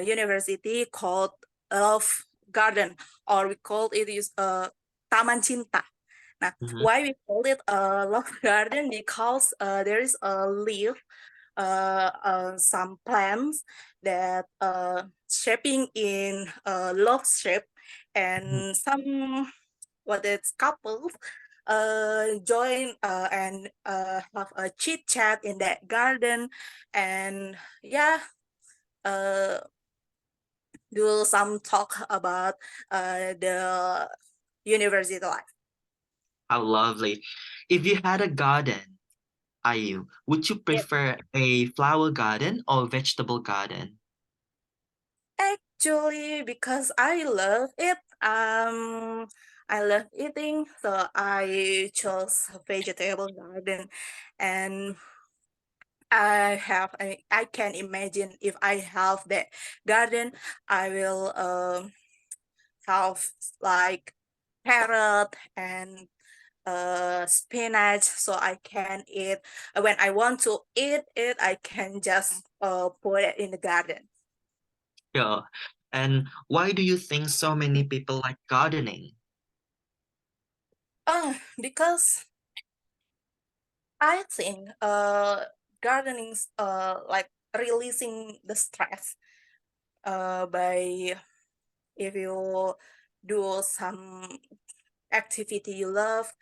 S5: university called Love Garden, or we call it is Taman Cinta. Now,
S1: Mhm.
S5: why we call it a love garden? Because there is a leaf, some plants that shaping in love shape,
S1: Mhm.
S5: and some what it's couples join and have a chit chat in that garden, and yeah, uh, do some talk about the university life.
S1: How lovely. If you had a garden, Ayu, would you
S5: Yeah.
S1: prefer a flower garden or vegetable garden?
S5: Actually, because I love it, I love eating, so I chose a vegetable garden, and I can imagine if I have that garden, I will have like carrot and spinach, so I can eat. When I want to eat it, I can just put it in the garden.
S1: Yeah. And why do you think so many people like gardening?
S5: Because I think gardening's like releasing the stress by if you do some activity you love,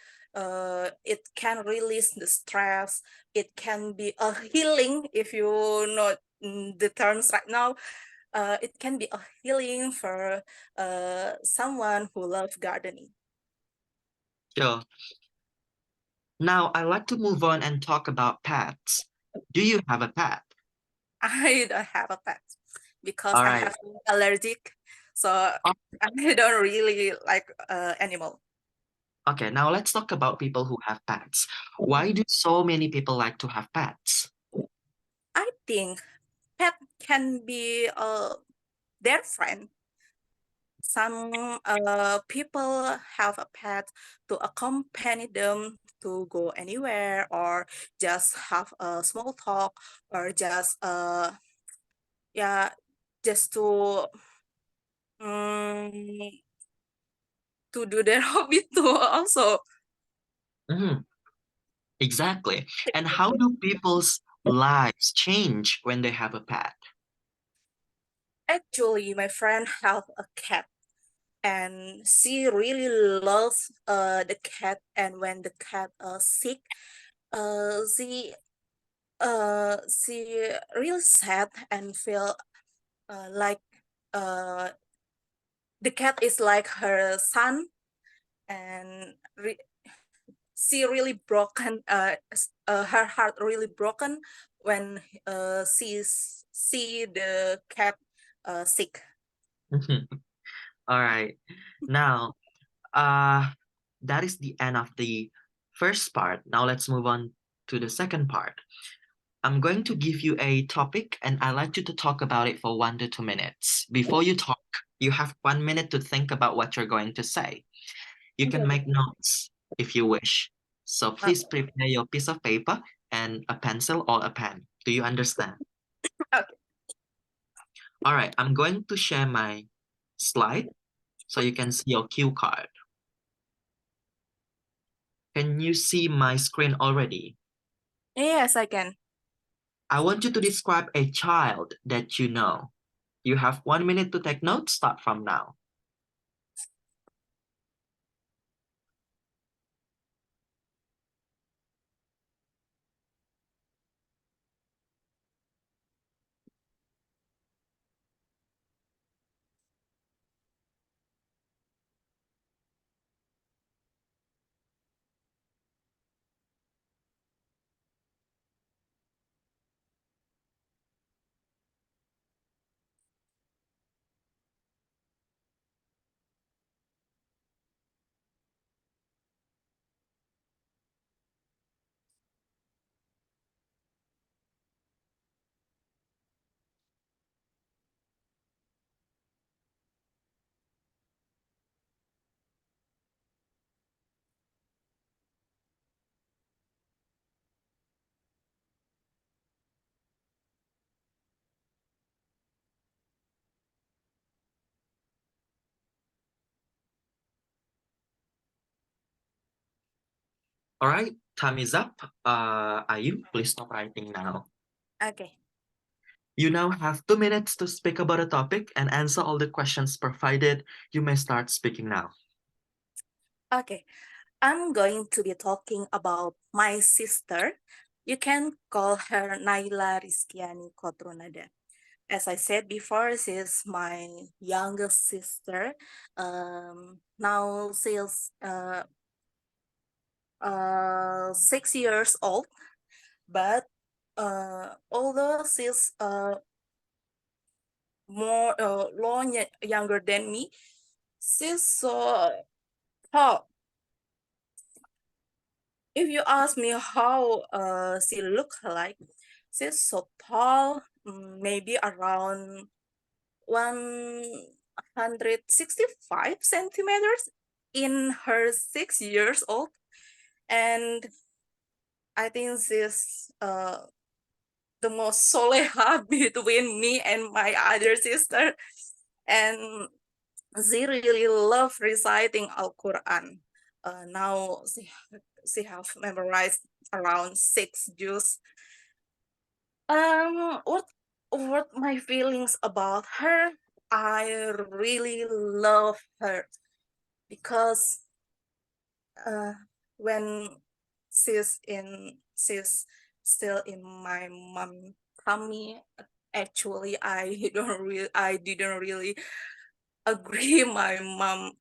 S5: it can release the stress. It can be a healing if you know the terms right now. It can be a healing for someone who loves gardening.
S1: Sure. Now, I'd like to move on and talk about pets. Do you have a pet?
S5: I don't have a pet because
S1: All
S5: I
S1: right.
S5: have allergic, so I don't really like animal.
S1: Okay, now let's talk about people who have pets. Why do so many people like to have pets?
S5: I think pet can be their friend. Some people have a pet to accompany them to go anywhere, or just have a small talk, or just yeah, just um, to do their hobby too also.
S1: Mhm, exactly. And how do people's lives change when they have a pet?
S5: Actually, my friend have a cat, and she really loves the cat. And when the cat sick, uh, she she really sad and feel like uh, the cat is like her son, and she really broken. Her heart really broken when see the cat sick.
S1: All right. Now, uh, that is the end of the first part. Now let's move on to the second part. I'm going to give you a topic and I'd like you to talk about it for 1 to 2 minutes. Before you talk, you have 1 minute to think about what you're going to say. You
S5: Okay.
S1: can make notes if you wish. So
S5: Uh,
S1: please prepare your piece of paper and a pencil or a pen. Do you understand?
S5: okay.
S1: All right, I'm going to share my slide so you can see your cue card. Can you see my screen already?
S5: Yes, I can.
S1: I want you to describe a child that you know. You have 1 minute to take notes. Start from now. All right, time is up. Ayu, please stop writing now.
S5: Okay.
S1: You now have 2 minutes to speak about a topic and answer all the questions provided. You may start speaking now.
S5: Okay. I'm going to be talking about my sister. You can call her Naila Rizkiani Kotrunada. As I said before, she's my youngest sister. Now she's 6 years old, but although she's long younger than me, she's so tall. If you ask me how she look like, she's so tall, maybe around 165 centimeters in her 6 years old. And I think she's the most soleha between me and my other sister. And she really love reciting Al-Quran. Now she have memorized around 6 juz. What my feelings about her? I really love her because uh, when she's still in my mom tummy. Actually, I didn't really agree my mom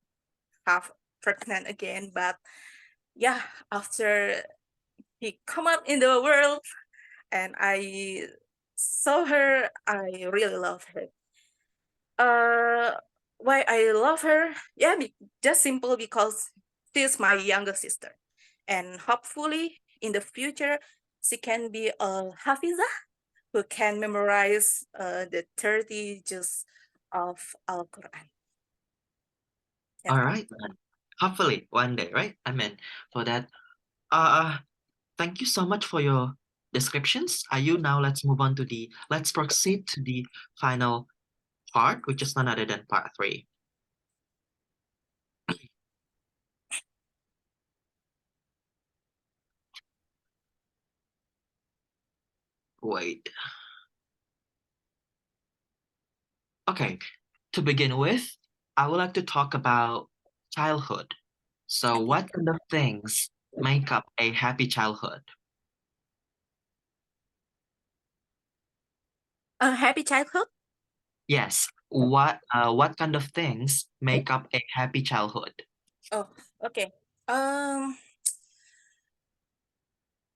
S5: have pregnant again, but yeah, after he come up in the world and I saw her, I really love her. Uh, why I love her? Yeah, just simple because she's my younger sister, and hopefully in the future she can be a hafizah who can memorize the 30 juz of Al Quran. Yeah.
S1: All right, then. Hopefully one day, right? I mean, for that. Uh, Thank you so much for your descriptions. Are you now? Let's proceed to the final part, which is none other than part three. Wait. Okay, to begin with, I would like to talk about childhood. So,
S5: Okay.
S1: what kind of things make up a happy childhood?
S5: A happy childhood.
S1: Yes, what kind of things make up a happy childhood?
S5: Oh, okay.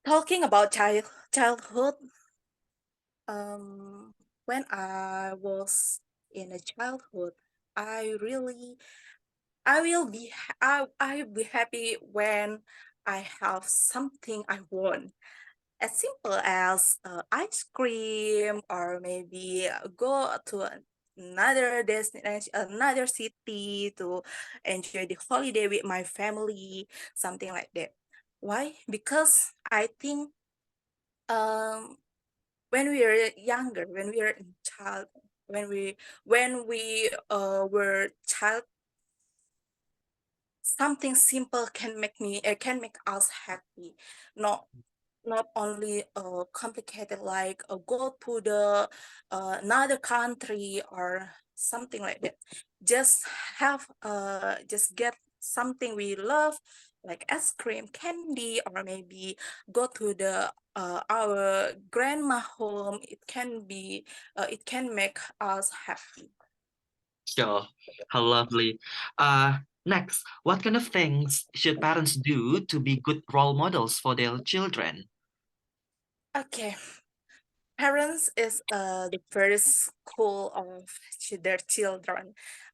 S5: Talking about childhood. When I was in a childhood, I really, I will be, I'll be happy when I have something I want, as simple as ice cream, or maybe go to another destination, another city to enjoy the holiday with my family, something like that. Why? Because I think um when we were younger, when we were in child, when we were child, something simple can make me can make us happy. Not not only complicated, like go to the another country or something like that. Just have just get something we love, like ice cream, candy, or maybe go to the our grandma home. It can make us happy.
S1: Sure, how lovely. Next, what kind of things should parents do to be good role models for their children?
S5: Okay. Parents is the first school of their children.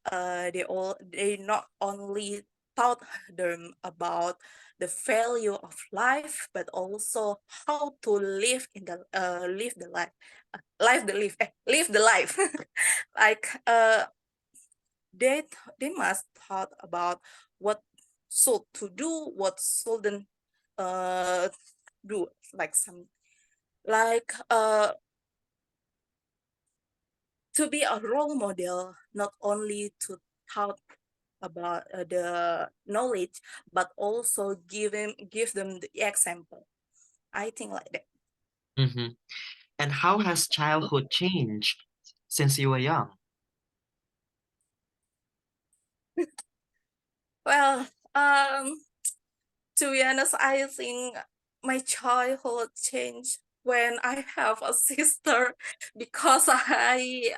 S5: They not only taught them about the value of life, but also how to live in the live the life, live the life. Like they they must thought about what should to do, what shouldn't uh do, like some like to be a role model, not only to talk about the knowledge, but also give them the example. I think like that.
S1: Hmm. And how has childhood changed since you were young?
S5: Well, um, to be honest, I think my childhood changed when I have a sister, because I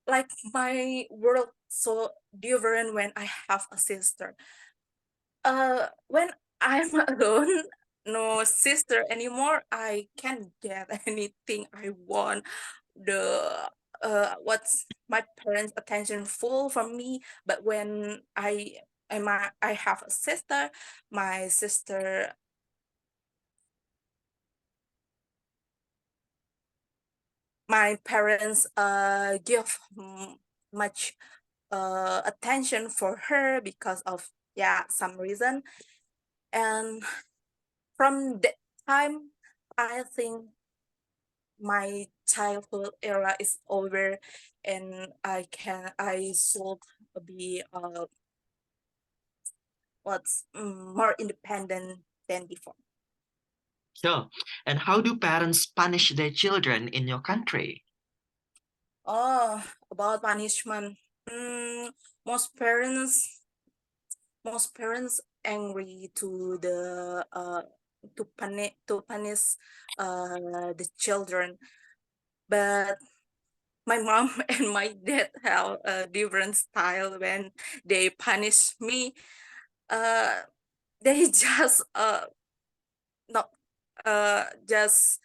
S5: like my world so different when I have a sister. When I'm alone, no sister anymore, I can get anything I want. The what's my parents' attention full from me. But when I have a sister, my sister my parents give much attention for her because of, yeah, some reason. And from that time, I think my childhood era is over, and I should be more independent than before.
S1: Sure. And how do parents punish their children in your country?
S5: Oh, about punishment. Mm, most parents most parents angry to the to punish the children, but my mom and my dad have a different style when they punish me. uh they just not just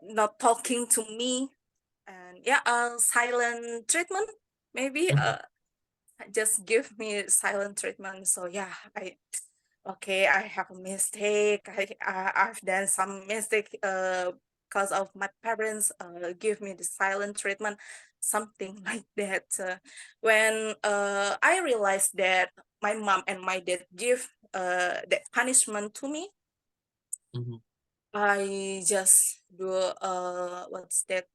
S5: not talking to me, and yeah, silent treatment, maybe.
S1: Mhm.
S5: Just give me silent treatment. So yeah, okay, I have a mistake. I've done some mistake because of my parents give me the silent treatment, something like that. When I realized that my mom and my dad give that punishment to me,
S1: Mhm.
S5: I just do what's that?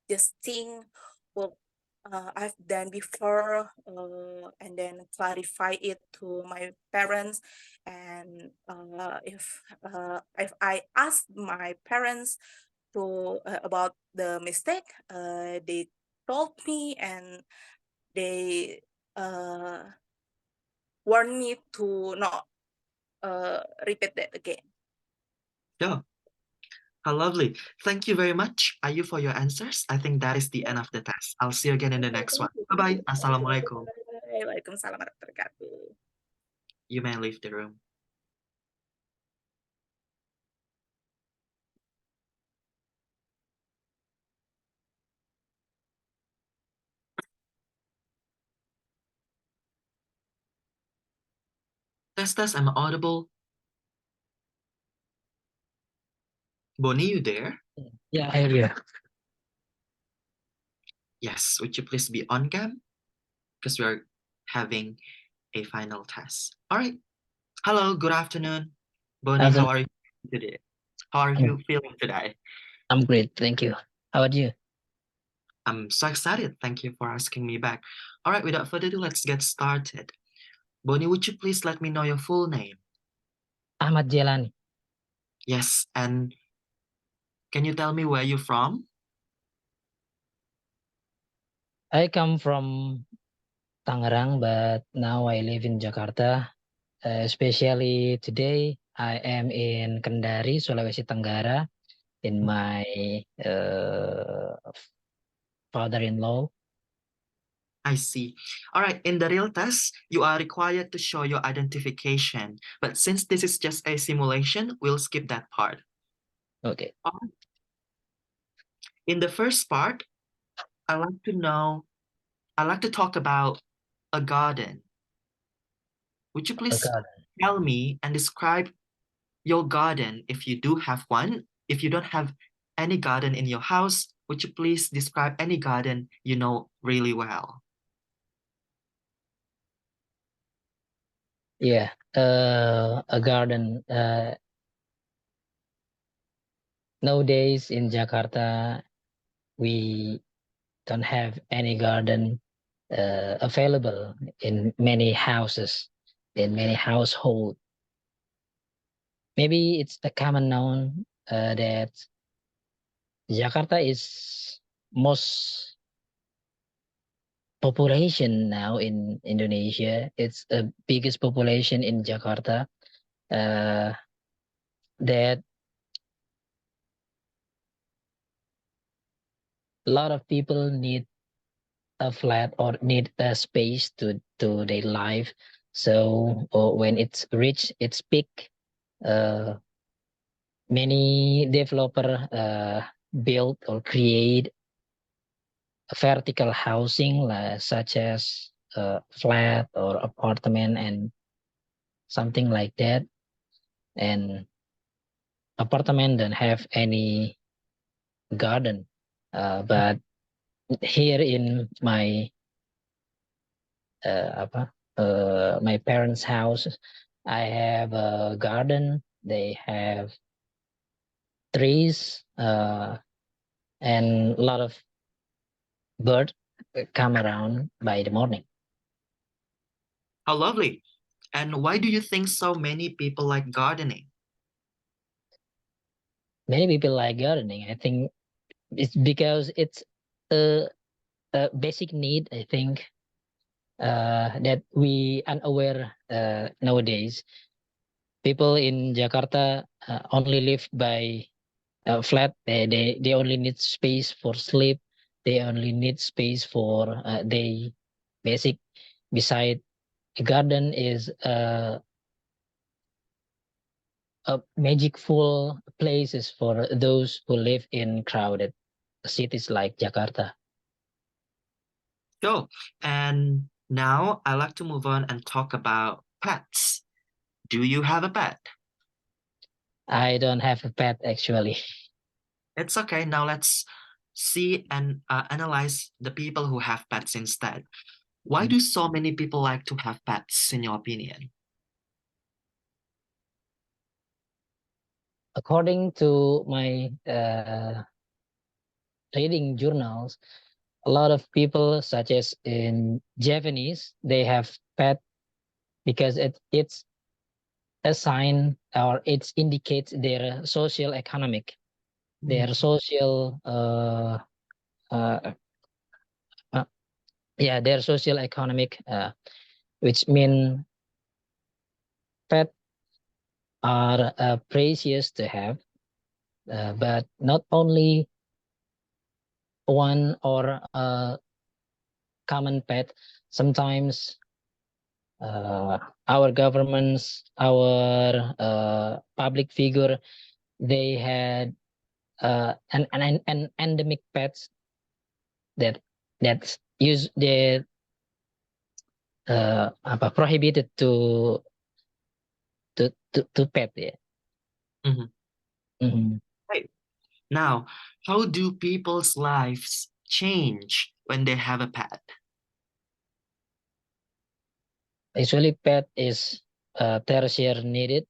S5: Just think, well. I've done before, and then clarify it to my parents. And if I ask my parents to about the mistake, they told me, and they uh, warned me to not repeat that again.
S1: Sure. How lovely. Thank you very much, Ayu, for your answers. I think that is the end of the test. I'll see you again in the
S5: Okay,
S1: next one.
S5: thank you. Thank you.
S1: Bye-bye. Assalamualaikum.
S5: Bye. Waalaikumsalam warahmatullahi wabarakatuh.
S1: You may leave the room. Test, test, am I audible? Bonnie, you there?
S6: Yeah, I hear you.
S1: Yes. Would you please be on cam? Because we are having a final test. All right. Hello, good afternoon. Bonnie, how
S6: Awesome.
S1: are you today? How are
S6: I'm,
S1: you feeling today?
S6: I'm great. Thank you. How about you?
S1: I'm so excited. Thank you for asking me back. All right, without further ado, let's get started. Bonnie, would you please let me know your full name?
S6: Ahmad Jelani.
S1: Yes, and can you tell me where you're from?
S6: I come from Tangerang, but now I live in Jakarta. Especially today, I am in Kendari, Sulawesi Tenggara, in my father-in-law.
S1: I see. All right, in the real test, you are required to show your identification. But since this is just a simulation, we'll skip that part.
S6: Okay.
S1: In the first part, I like to talk about a garden. Would you please
S6: God.
S1: tell me and describe your garden if you do have one? If you don't have any garden in your house, would you please describe any garden you know really well?
S6: Yeah. A garden. Nowadays in Jakarta, we don't have any garden available in many houses, in many households. Maybe it's a common known that Jakarta is most population now in Indonesia. It's the biggest population in Jakarta. Uh, that a lot of people need a flat or need a space to their life. So or when it's reached its peak, uh, many developer build or create vertical housing such as flat or apartment and something like that. And apartment don't have any garden, but here in my my parents' house, I have a garden. They have trees and a lot of birds come around by the morning.
S1: How lovely. And why do you think so many people like gardening?
S6: Many people like gardening. I think it's because it's a, a basic need. I think that we unaware nowadays. People in Jakarta only live by flat. They only need space for sleep. They only need space for they basic. Beside a garden is a magicful places for those who live in crowded cities like Jakarta.
S1: Sure. And now I like to move on and talk about pets. Do you have a pet?
S6: I don't have a pet actually.
S1: It's okay. Now let's see and analyze the people who have pets instead. Why do so many people like to have pets, in your opinion?
S6: According to my reading journals, a lot of people, such as in Japanese, they have pet because it's a sign, or it indicates their social economic, their social uh, uh yeah, their social economic, which mean pet are precious to have, but not only one or common pet. Sometimes our governments, our public figure, they had an endemic pets that that's use the apa prohibited to pet ya.
S1: Mhm.
S6: Mhm.
S1: Right. Now, how do people's lives change when they have a pet?
S6: Usually, pet is tertiary needed.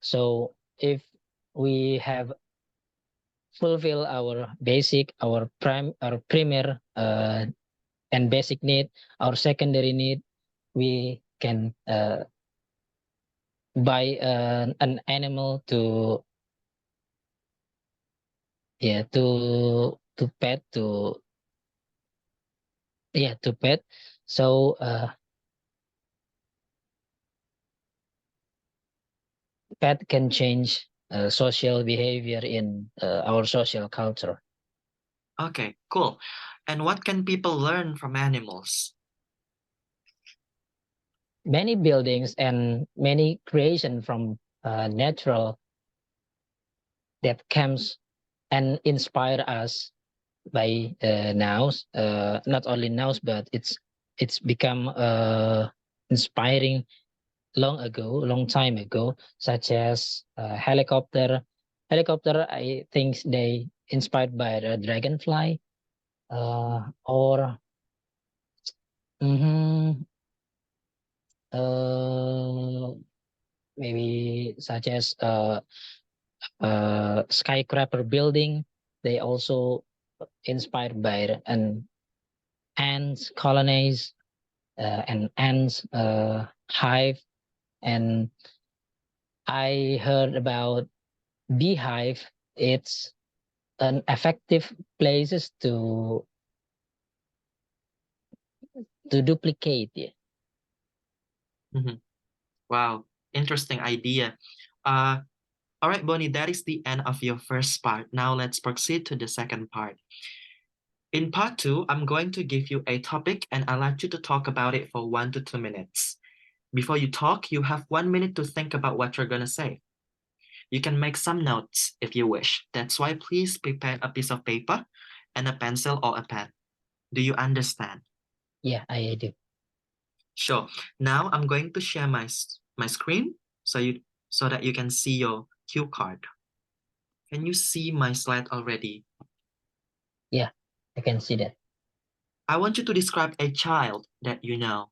S6: So if we have fulfill our basic, our primary and basic need, our secondary need, we can buy an animal to, yeah, to pet, to, yeah, to pet. So pet can change social behavior in our social culture.
S1: Okay, cool. And what can people learn from animals?
S6: Many buildings and many creation from natural that comes and inspire us by nows, not only nows, but it's become inspiring long time ago, such as helicopter. I think they inspired by the dragonfly, or mhm, uh, maybe such as skyscraper building. They also inspired by an ants colonies, an ants hive. And I heard about beehive. It's an effective places to duplicate. Yeah.
S1: Mhm. Wow, interesting idea. All right, Bonnie, that is the end of your first part. Now let's proceed to the second part. In part two, I'm going to give you a topic and I'd like you to talk about it for 1 to 2 minutes. Before you talk, you have 1 minute to think about what you're going to say. You can make some notes if you wish. That's why please prepare a piece of paper and a pencil or a pen. Do you understand?
S6: Yeah, I do.
S1: Sure. Now I'm going to share my screen so that you can see your cue card. Can you see my slide already?
S6: Yeah, I can see that.
S1: I want you to describe a child that you know.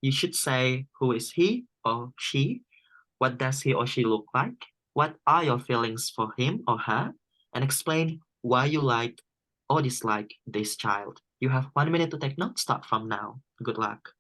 S1: You should say who is he or she, what does he or she look like, what are your feelings for him or her, and explain why you like or dislike this child. You have 1 minute to take notes. Start from now. Good luck.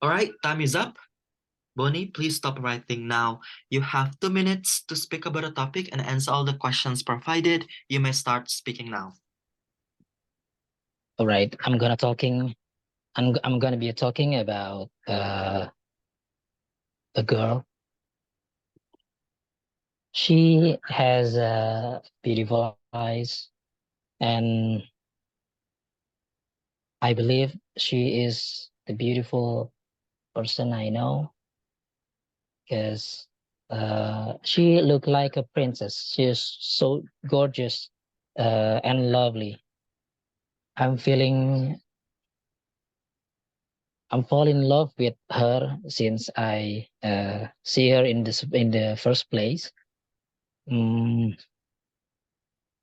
S1: All right, time is up. Bonnie, please stop writing now. You have 2 minutes to speak about a topic and answer all the questions provided. You may start speaking now.
S6: All right, I'm gonna be talking about a girl. She has beautiful eyes, and I believe she is the beautiful person I know, because she looked like a princess. She is so gorgeous and lovely. I'm feeling I'm falling in love with her since I see her in the first place. Mm,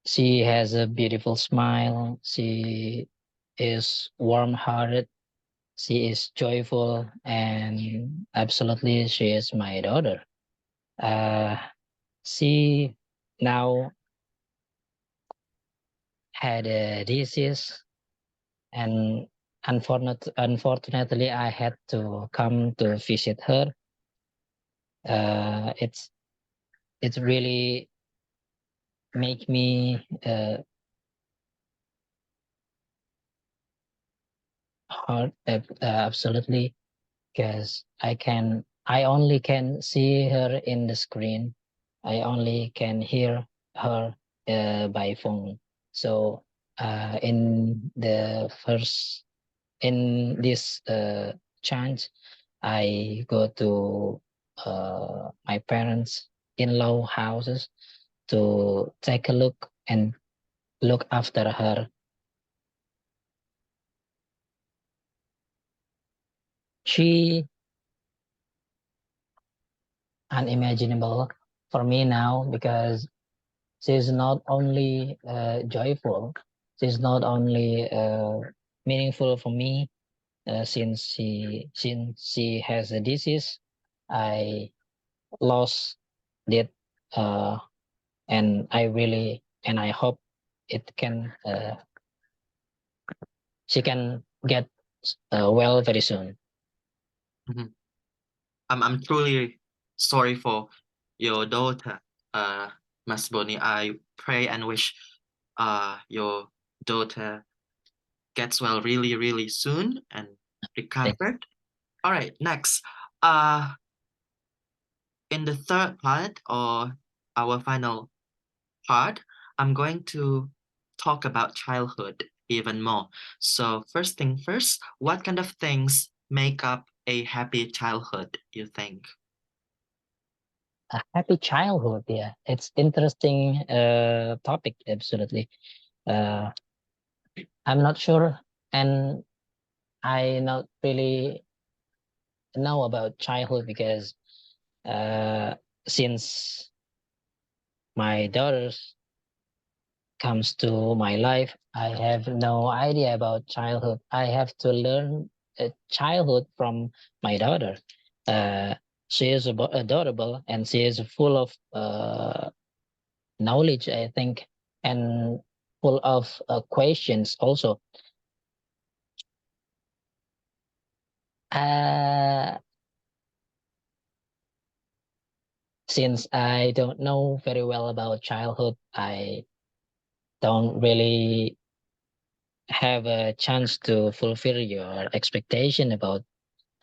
S6: she has a beautiful smile. She is warm-hearted. She is joyful, and absolutely, she is my daughter. Uh, she now had a disease, and unfortunately, I had to come to visit her. It's really make me hard, absolutely, because I only can see her in the screen. I only can hear her by phone. So in this chance, I go to my parents' in-law houses to take a look and look after her. She unimaginable for me now, because she's not only joyful, she's not only meaningful for me, since she has a disease. I lost it, uh, and I hope it can she can get well very soon.
S1: Mhm. I'm truly sorry for your daughter, Mas Boni. I pray and wish your daughter gets well really, really soon and
S6: Thank
S1: recovered. All right, next. Uh, in the third part or our final part, I'm going to talk about childhood even more. So first thing first, what kind of things make up a happy childhood, you think?
S6: A happy childhood, yeah, it's interesting topic, absolutely. uh I'm not sure, and I not really know about childhood, because uh since my daughters comes to my life, I have no idea about childhood. I have to learn childhood from my daughter. uh she is adorable, and she is full of knowledge, I think, and full of questions also. Uh, since I don't know very well about childhood, I don't really have a chance to fulfill your expectation about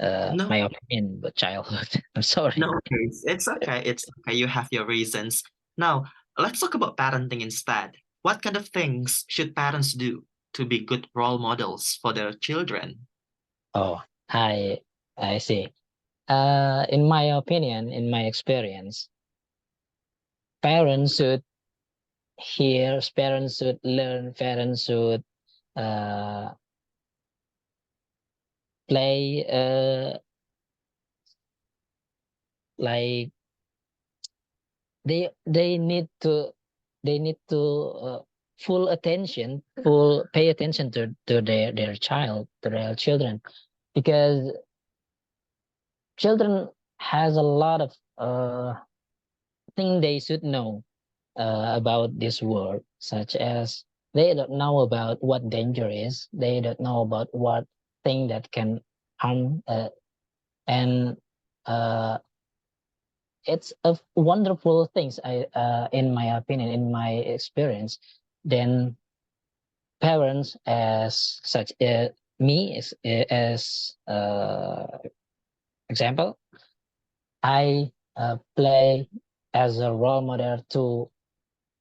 S1: No,
S6: my opinion about childhood. I'm sorry.
S1: no worries. It's okay. It's okay. You have your reasons. Now, let's talk about parenting instead. What kind of things should parents do to be good role models for their children?
S6: Oh, I see. In my opinion, in my experience, parents should parents should learn, parents should uh, play like they need to full attention, full pay attention to their child, to their children, because children has a lot of thing they should know about this world, such as they don't know about what danger is, they don't know about what thing that can harm, and uh, it's a wonderful things, I in my opinion, in my experience. Then parents as such. Me as example, I play as a role model to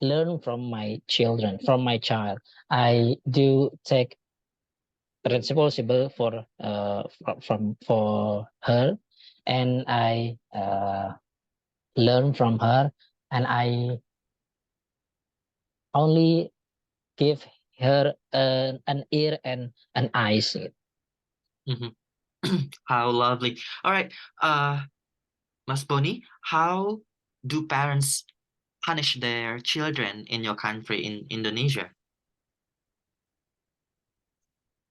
S6: learn from my children, from my child. I do take responsible for for her, and I learn from her, and I only give her an ear and an eyes.
S1: Mhm. How lovely. All right, Mas Boni, how do parents punish their children in your country, in Indonesia?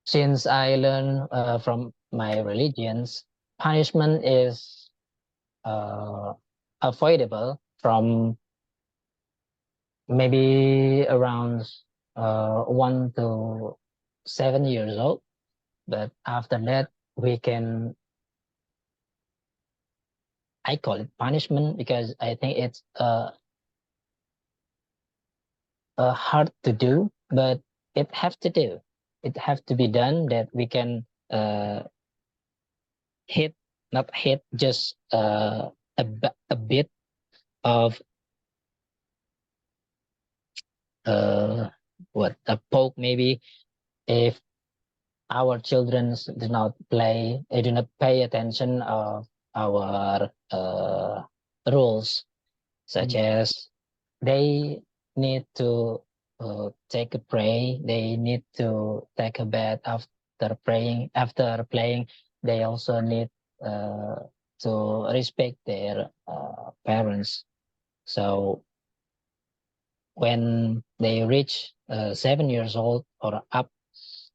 S6: Since I learn from my religions, punishment is uh, avoidable from maybe around 1 to 7 years old. But after that, we can, I call it punishment because I think it's hard to do, but it have to do. It have to be done that we can hit, not hit, just a bit of uh, what a poke maybe if our children do not play, they do not pay attention of our rules, such
S1: Mm.
S6: as they need to take a pray, they need to take a bath after praying. After playing, they also need uh, to respect their parents. So when they reach 7 years old or up,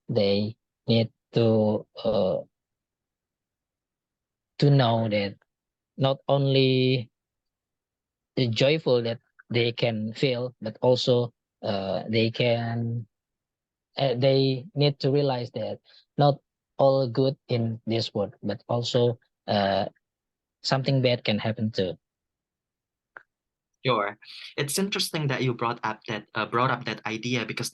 S6: they need to know that not only the joyful that they can feel, but also they can they need to realize that not all good in this world, but also uh, something bad can happen too.
S1: Sure. It's interesting that you brought up that idea, because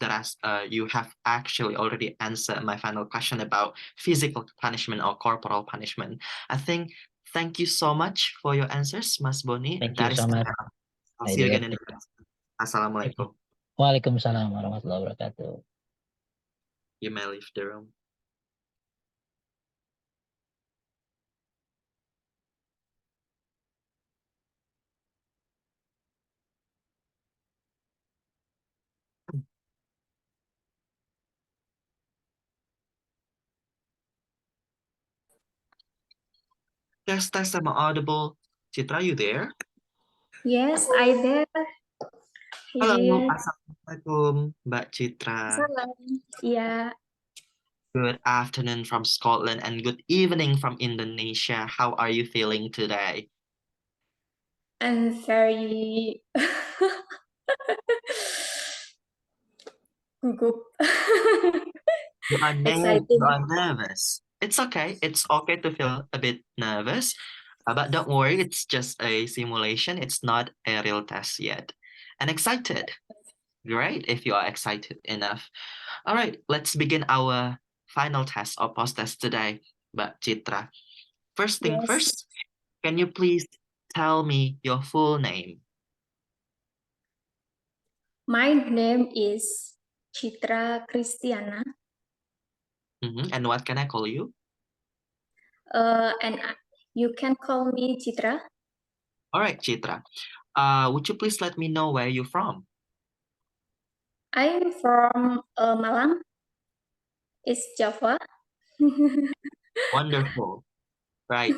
S1: you have actually already answered my final question about physical punishment or corporal punishment. I think thank you so much for your answers, Mas Boni.
S6: Thank you
S1: That is
S6: so much.
S1: I'll
S6: I
S1: see you
S6: do
S1: again in the
S6: appreciate.
S1: next. Assalamualaikum.
S6: Waalaikumsalam warahmatullahi wabarakatuh.
S1: You may leave the room. Test, am I audible? Citra, you there?
S7: Yes, I there.
S1: Halo,
S7: Here.
S1: Assalamualaikum, Mbak Citra.
S7: Salam. Yeah,
S1: Good afternoon from Scotland and good evening from Indonesia. How are you feeling today?
S7: I'm very gugup.
S1: You
S7: Exciting.
S1: are nervous. It's okay. It's okay to feel a bit nervous, but don't worry. It's just a simulation. It's not a real test yet. And excited. Great if you are excited enough. All right, let's begin our final test or post test today, Mbak Citra. First thing
S7: Yes.
S1: first, can you please tell me your full name?
S7: My name is Chitra Christiana.
S1: And what can I call you?
S7: And you can call me Chitra.
S1: All right, Citra. Would you please let me know where you're from?
S7: I'm from Malang, East Java.
S1: Wonderful. Right.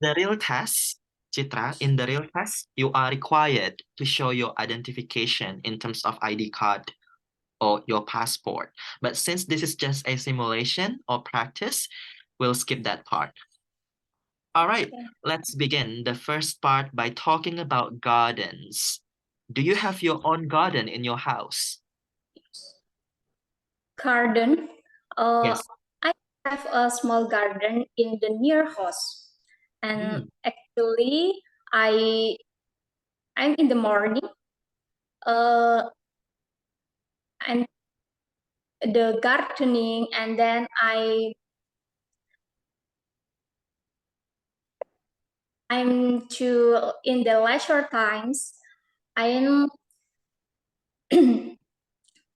S1: The real test, Citra, in the real test, you are required to show your identification in terms of ID card or your passport. But since this is just a simulation or practice, we'll skip that part. All right,
S7: Okay.
S1: let's begin the first part by talking about gardens. Do you have your own garden in your house?
S7: Garden.
S1: Yes.
S7: I have a small garden in the near house, and
S1: Mm,
S7: actually, I'm in the morning. Uh, I'm the gardening, and then I'm to in the leisure times I'm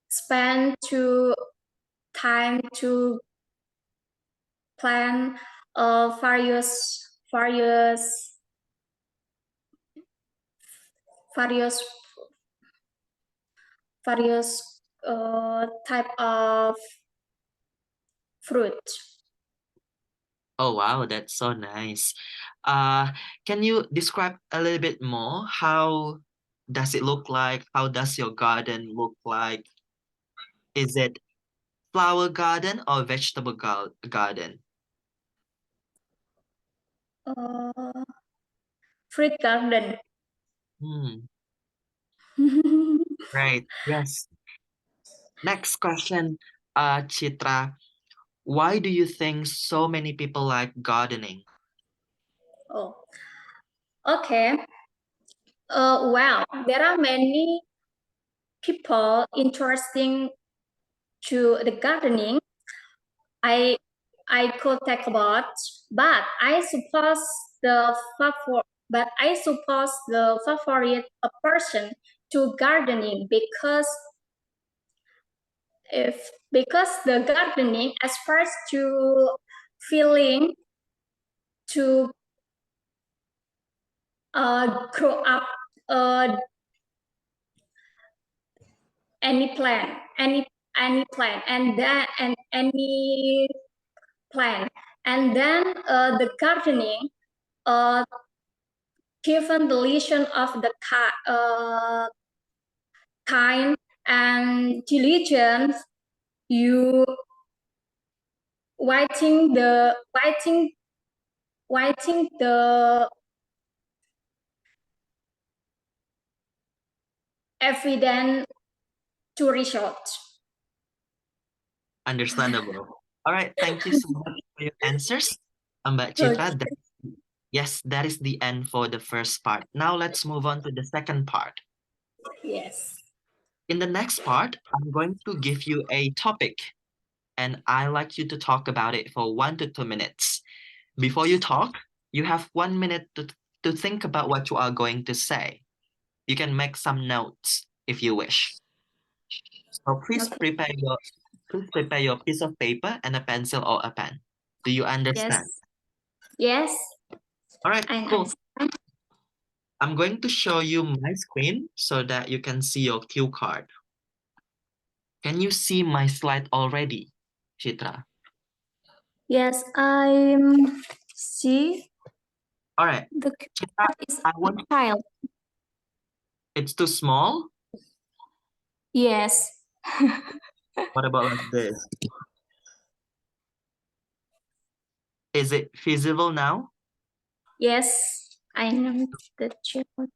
S7: spend to time to plan various various various type of fruit.
S1: Oh, wow, that's so nice. Can you describe a little bit more? How does it look like? How does your garden look like? Is it flower garden or vegetable garden?
S7: Uh, Fruit garden.
S1: Hmm, right. Yes. Next question, Chitra. Why do you think so many people like gardening?
S7: Oh, okay. Well, there are many people interesting to the gardening. I I could talk about, but the I suppose the favorite a person to gardening because the gardening as first to feeling to grow up uh, any plant any plant and then and any plant and then the gardening uh, given the lesion of the time and diligence you writing the evidence to result.
S1: Understandable. All right, thank you so much for your answers, Mbak
S7: Okay.
S1: Chitra. Yes, that is the end for the first part. Now let's move on to the second part.
S7: Yes.
S1: In the next part, I'm going to give you a topic, and I like you to talk about it for 1 to 2 minutes. Before you talk, you have 1 minute to think about what you are going to say. You can make some notes if you wish. So
S7: Okay.
S1: please prepare your piece of paper and a pencil or a pen. Do you
S7: Yes.
S1: understand?
S7: Yes.
S1: All right,
S7: I
S1: cool.
S7: understand.
S1: I'm going to show you my screen so that you can see your cue card. Can you see my slide already, Chitra?
S7: Yes, I'm see
S1: All right,
S7: the
S1: Chitra,
S7: card is
S1: I
S7: a
S1: want
S7: child.
S1: it's too small.
S7: Yes.
S1: What about like this? Is it feasible now?
S7: Yes, I know the child.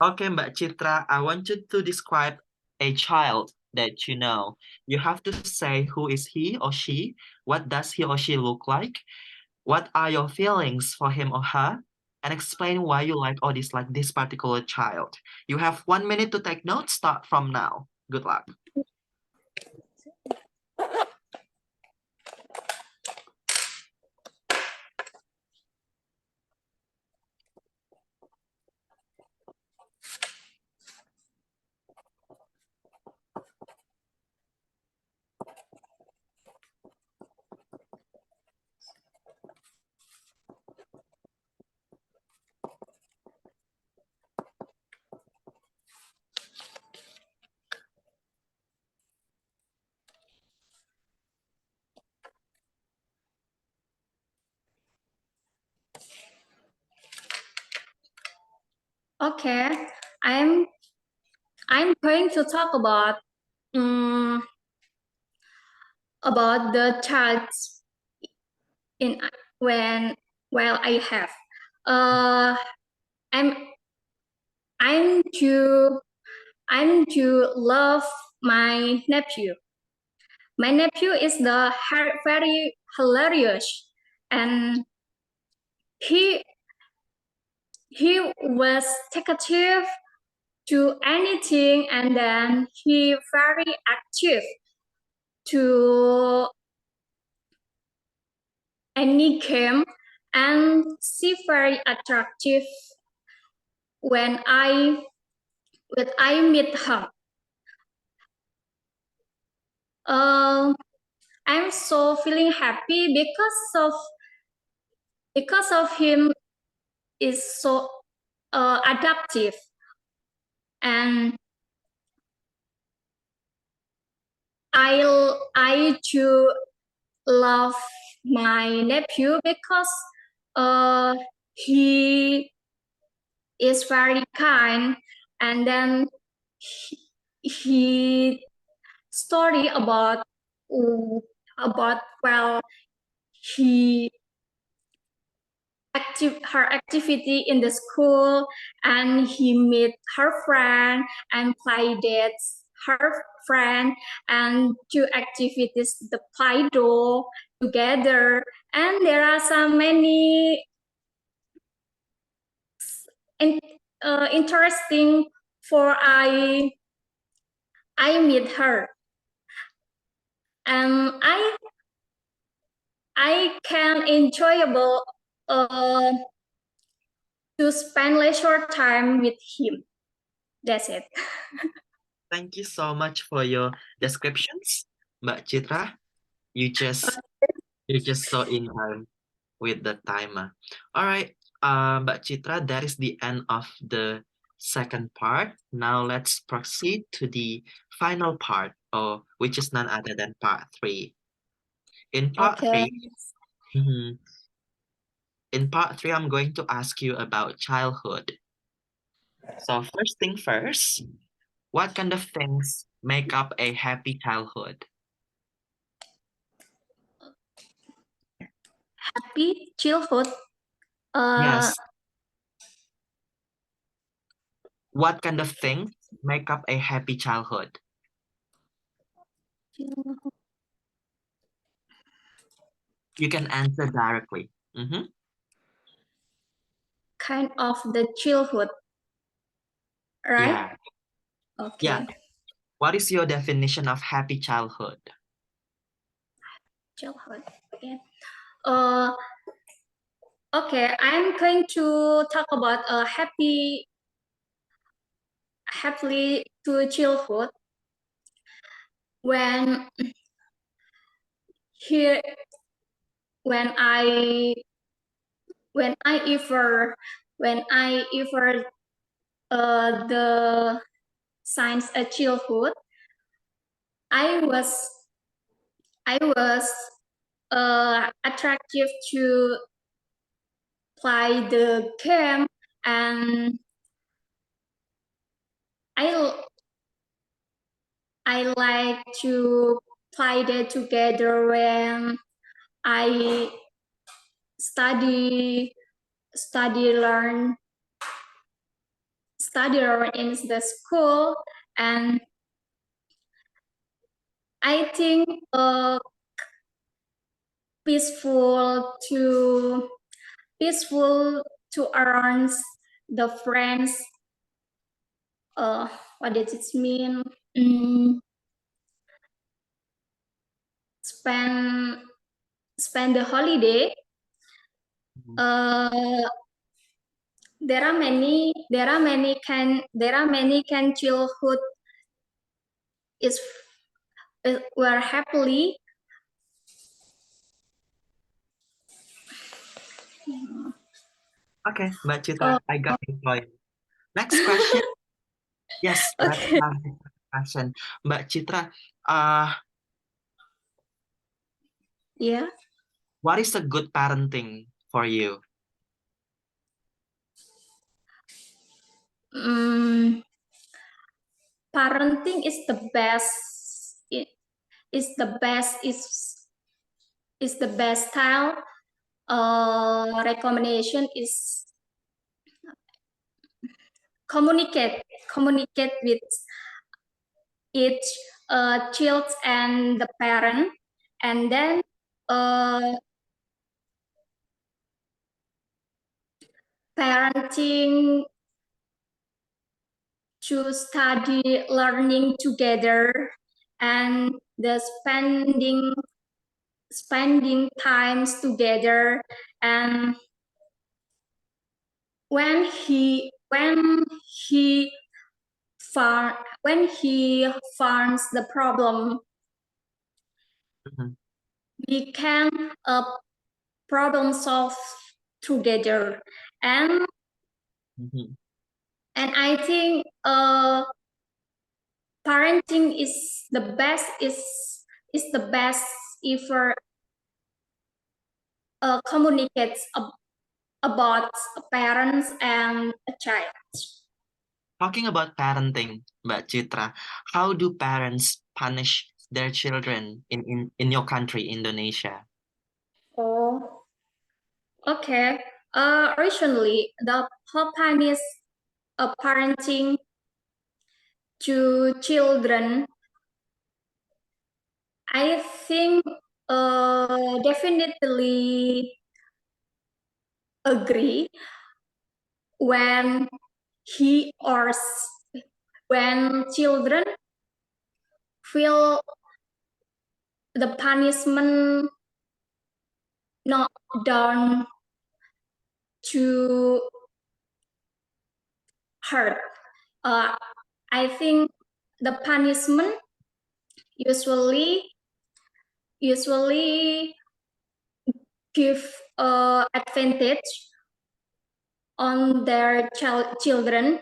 S1: Okay, Mbak Chitra, I want you to describe a child that you know. You have to say who is he or she, what does he or she look like, what are your feelings for him or her, and explain why you like or dislike this particular child. You have 1 minute to take notes. Start from now. Good luck.
S7: Okay, I'm I'm going to talk um, about the child in when while I have. Uh, I'm I'm to I'm to love my nephew. My nephew is very hilarious, and he he was talkative to anything, and then he very active. to any game, and she very attractive when I meet her. I'm so feeling happy because of him is so adaptive, and I too love my nephew because he is very kind, and then he story about well, he her activity in the school, and he meet her friend and play dates her friend, and two activities the Play-Doh together, and there are so many interesting for I meet her, and I can enjoyable to spend leisure time with him. That's it.
S1: Thank you so much for your descriptions, Mbak Citra. You just so in time with the timer. All right, Mbak Citra, that is the end of the second part. Now let's proceed to the final part, or which is none other than part 3. In part
S7: Okay.
S1: 3, mhm, in part 3, I'm going to ask you about childhood. So first thing first, what kind of things make up a happy childhood?
S7: Happy childhood.
S1: Yes. What kind of things make up a happy childhood? You can answer directly.
S7: Kind of the childhood, right?
S1: Yeah.
S7: Okay.
S1: Yeah. What is your definition of happy childhood?
S7: Childhood. Okay. Okay. I'm going to talk about a happily to childhood when here when I ever the science a childhood, I was attractive to play the game, and I like to play that together when I study learn in the school, and I think peaceful to earn the friends. What does it mean? Spend the holiday. There are many can childhood is were happily.
S1: Okay, Mbak Citra, I got your point. Next question. Yes, let's
S7: Okay.
S1: have the question. Mbak Citra,
S7: Yeah.
S1: what is a good parenting for you?
S7: Parenting is the best. Is the best style. Recommendation is communicate with each child and the parent, and then parenting to study learning together, and the spending times together, and when he when he finds the problem,
S1: Mhm.
S7: we can problem solve together, and
S1: Mhm.
S7: I think parenting is the best if communicates about parents and a child.
S1: Talking about parenting, Mbak Citra, how do parents punish their children in your country, Indonesia?
S7: Oh, okay. Recently, the Japanese parenting to children, I think, definitely agree when he or when children feel the punishment not done to hurt. I think the punishment usually give advantage on their children.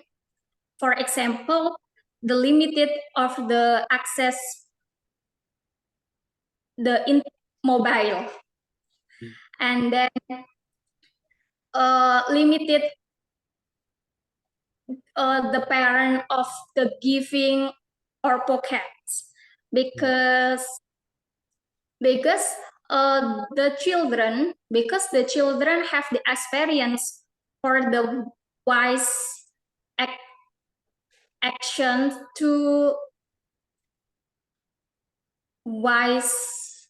S7: For example, the limited of the access the in mobile,
S1: Mm.
S7: and then limited the parent of the giving or pockets, because because the children have the experience for the wise actions to wise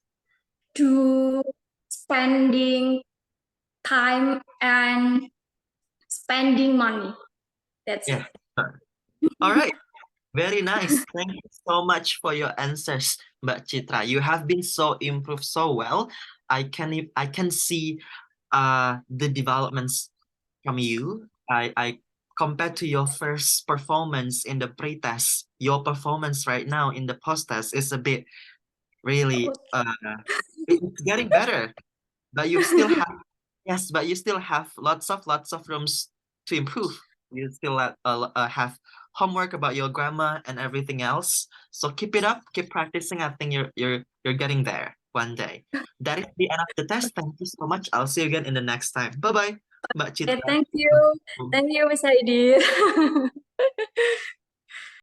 S7: to spending time and spending money. That's
S1: Yeah.
S7: it.
S1: All right. Very nice. Thank you so much for your answers, Mbak Citra. You have been so improved so well. I can see the developments from you. I compared to your first performance in the pre-test, your performance right now in the post-test is a bit really it's getting better. But you still have yes, but you still have lots of rooms to improve. You still have homework about your grammar and everything else. So keep it up, keep practicing. I think you're getting there one day. That is the end of the test. Thank you so much. I'll see you again in the next time. Bye bye, Mbak
S7: Okay,
S1: Citra.
S7: thank you, Miss Heidi.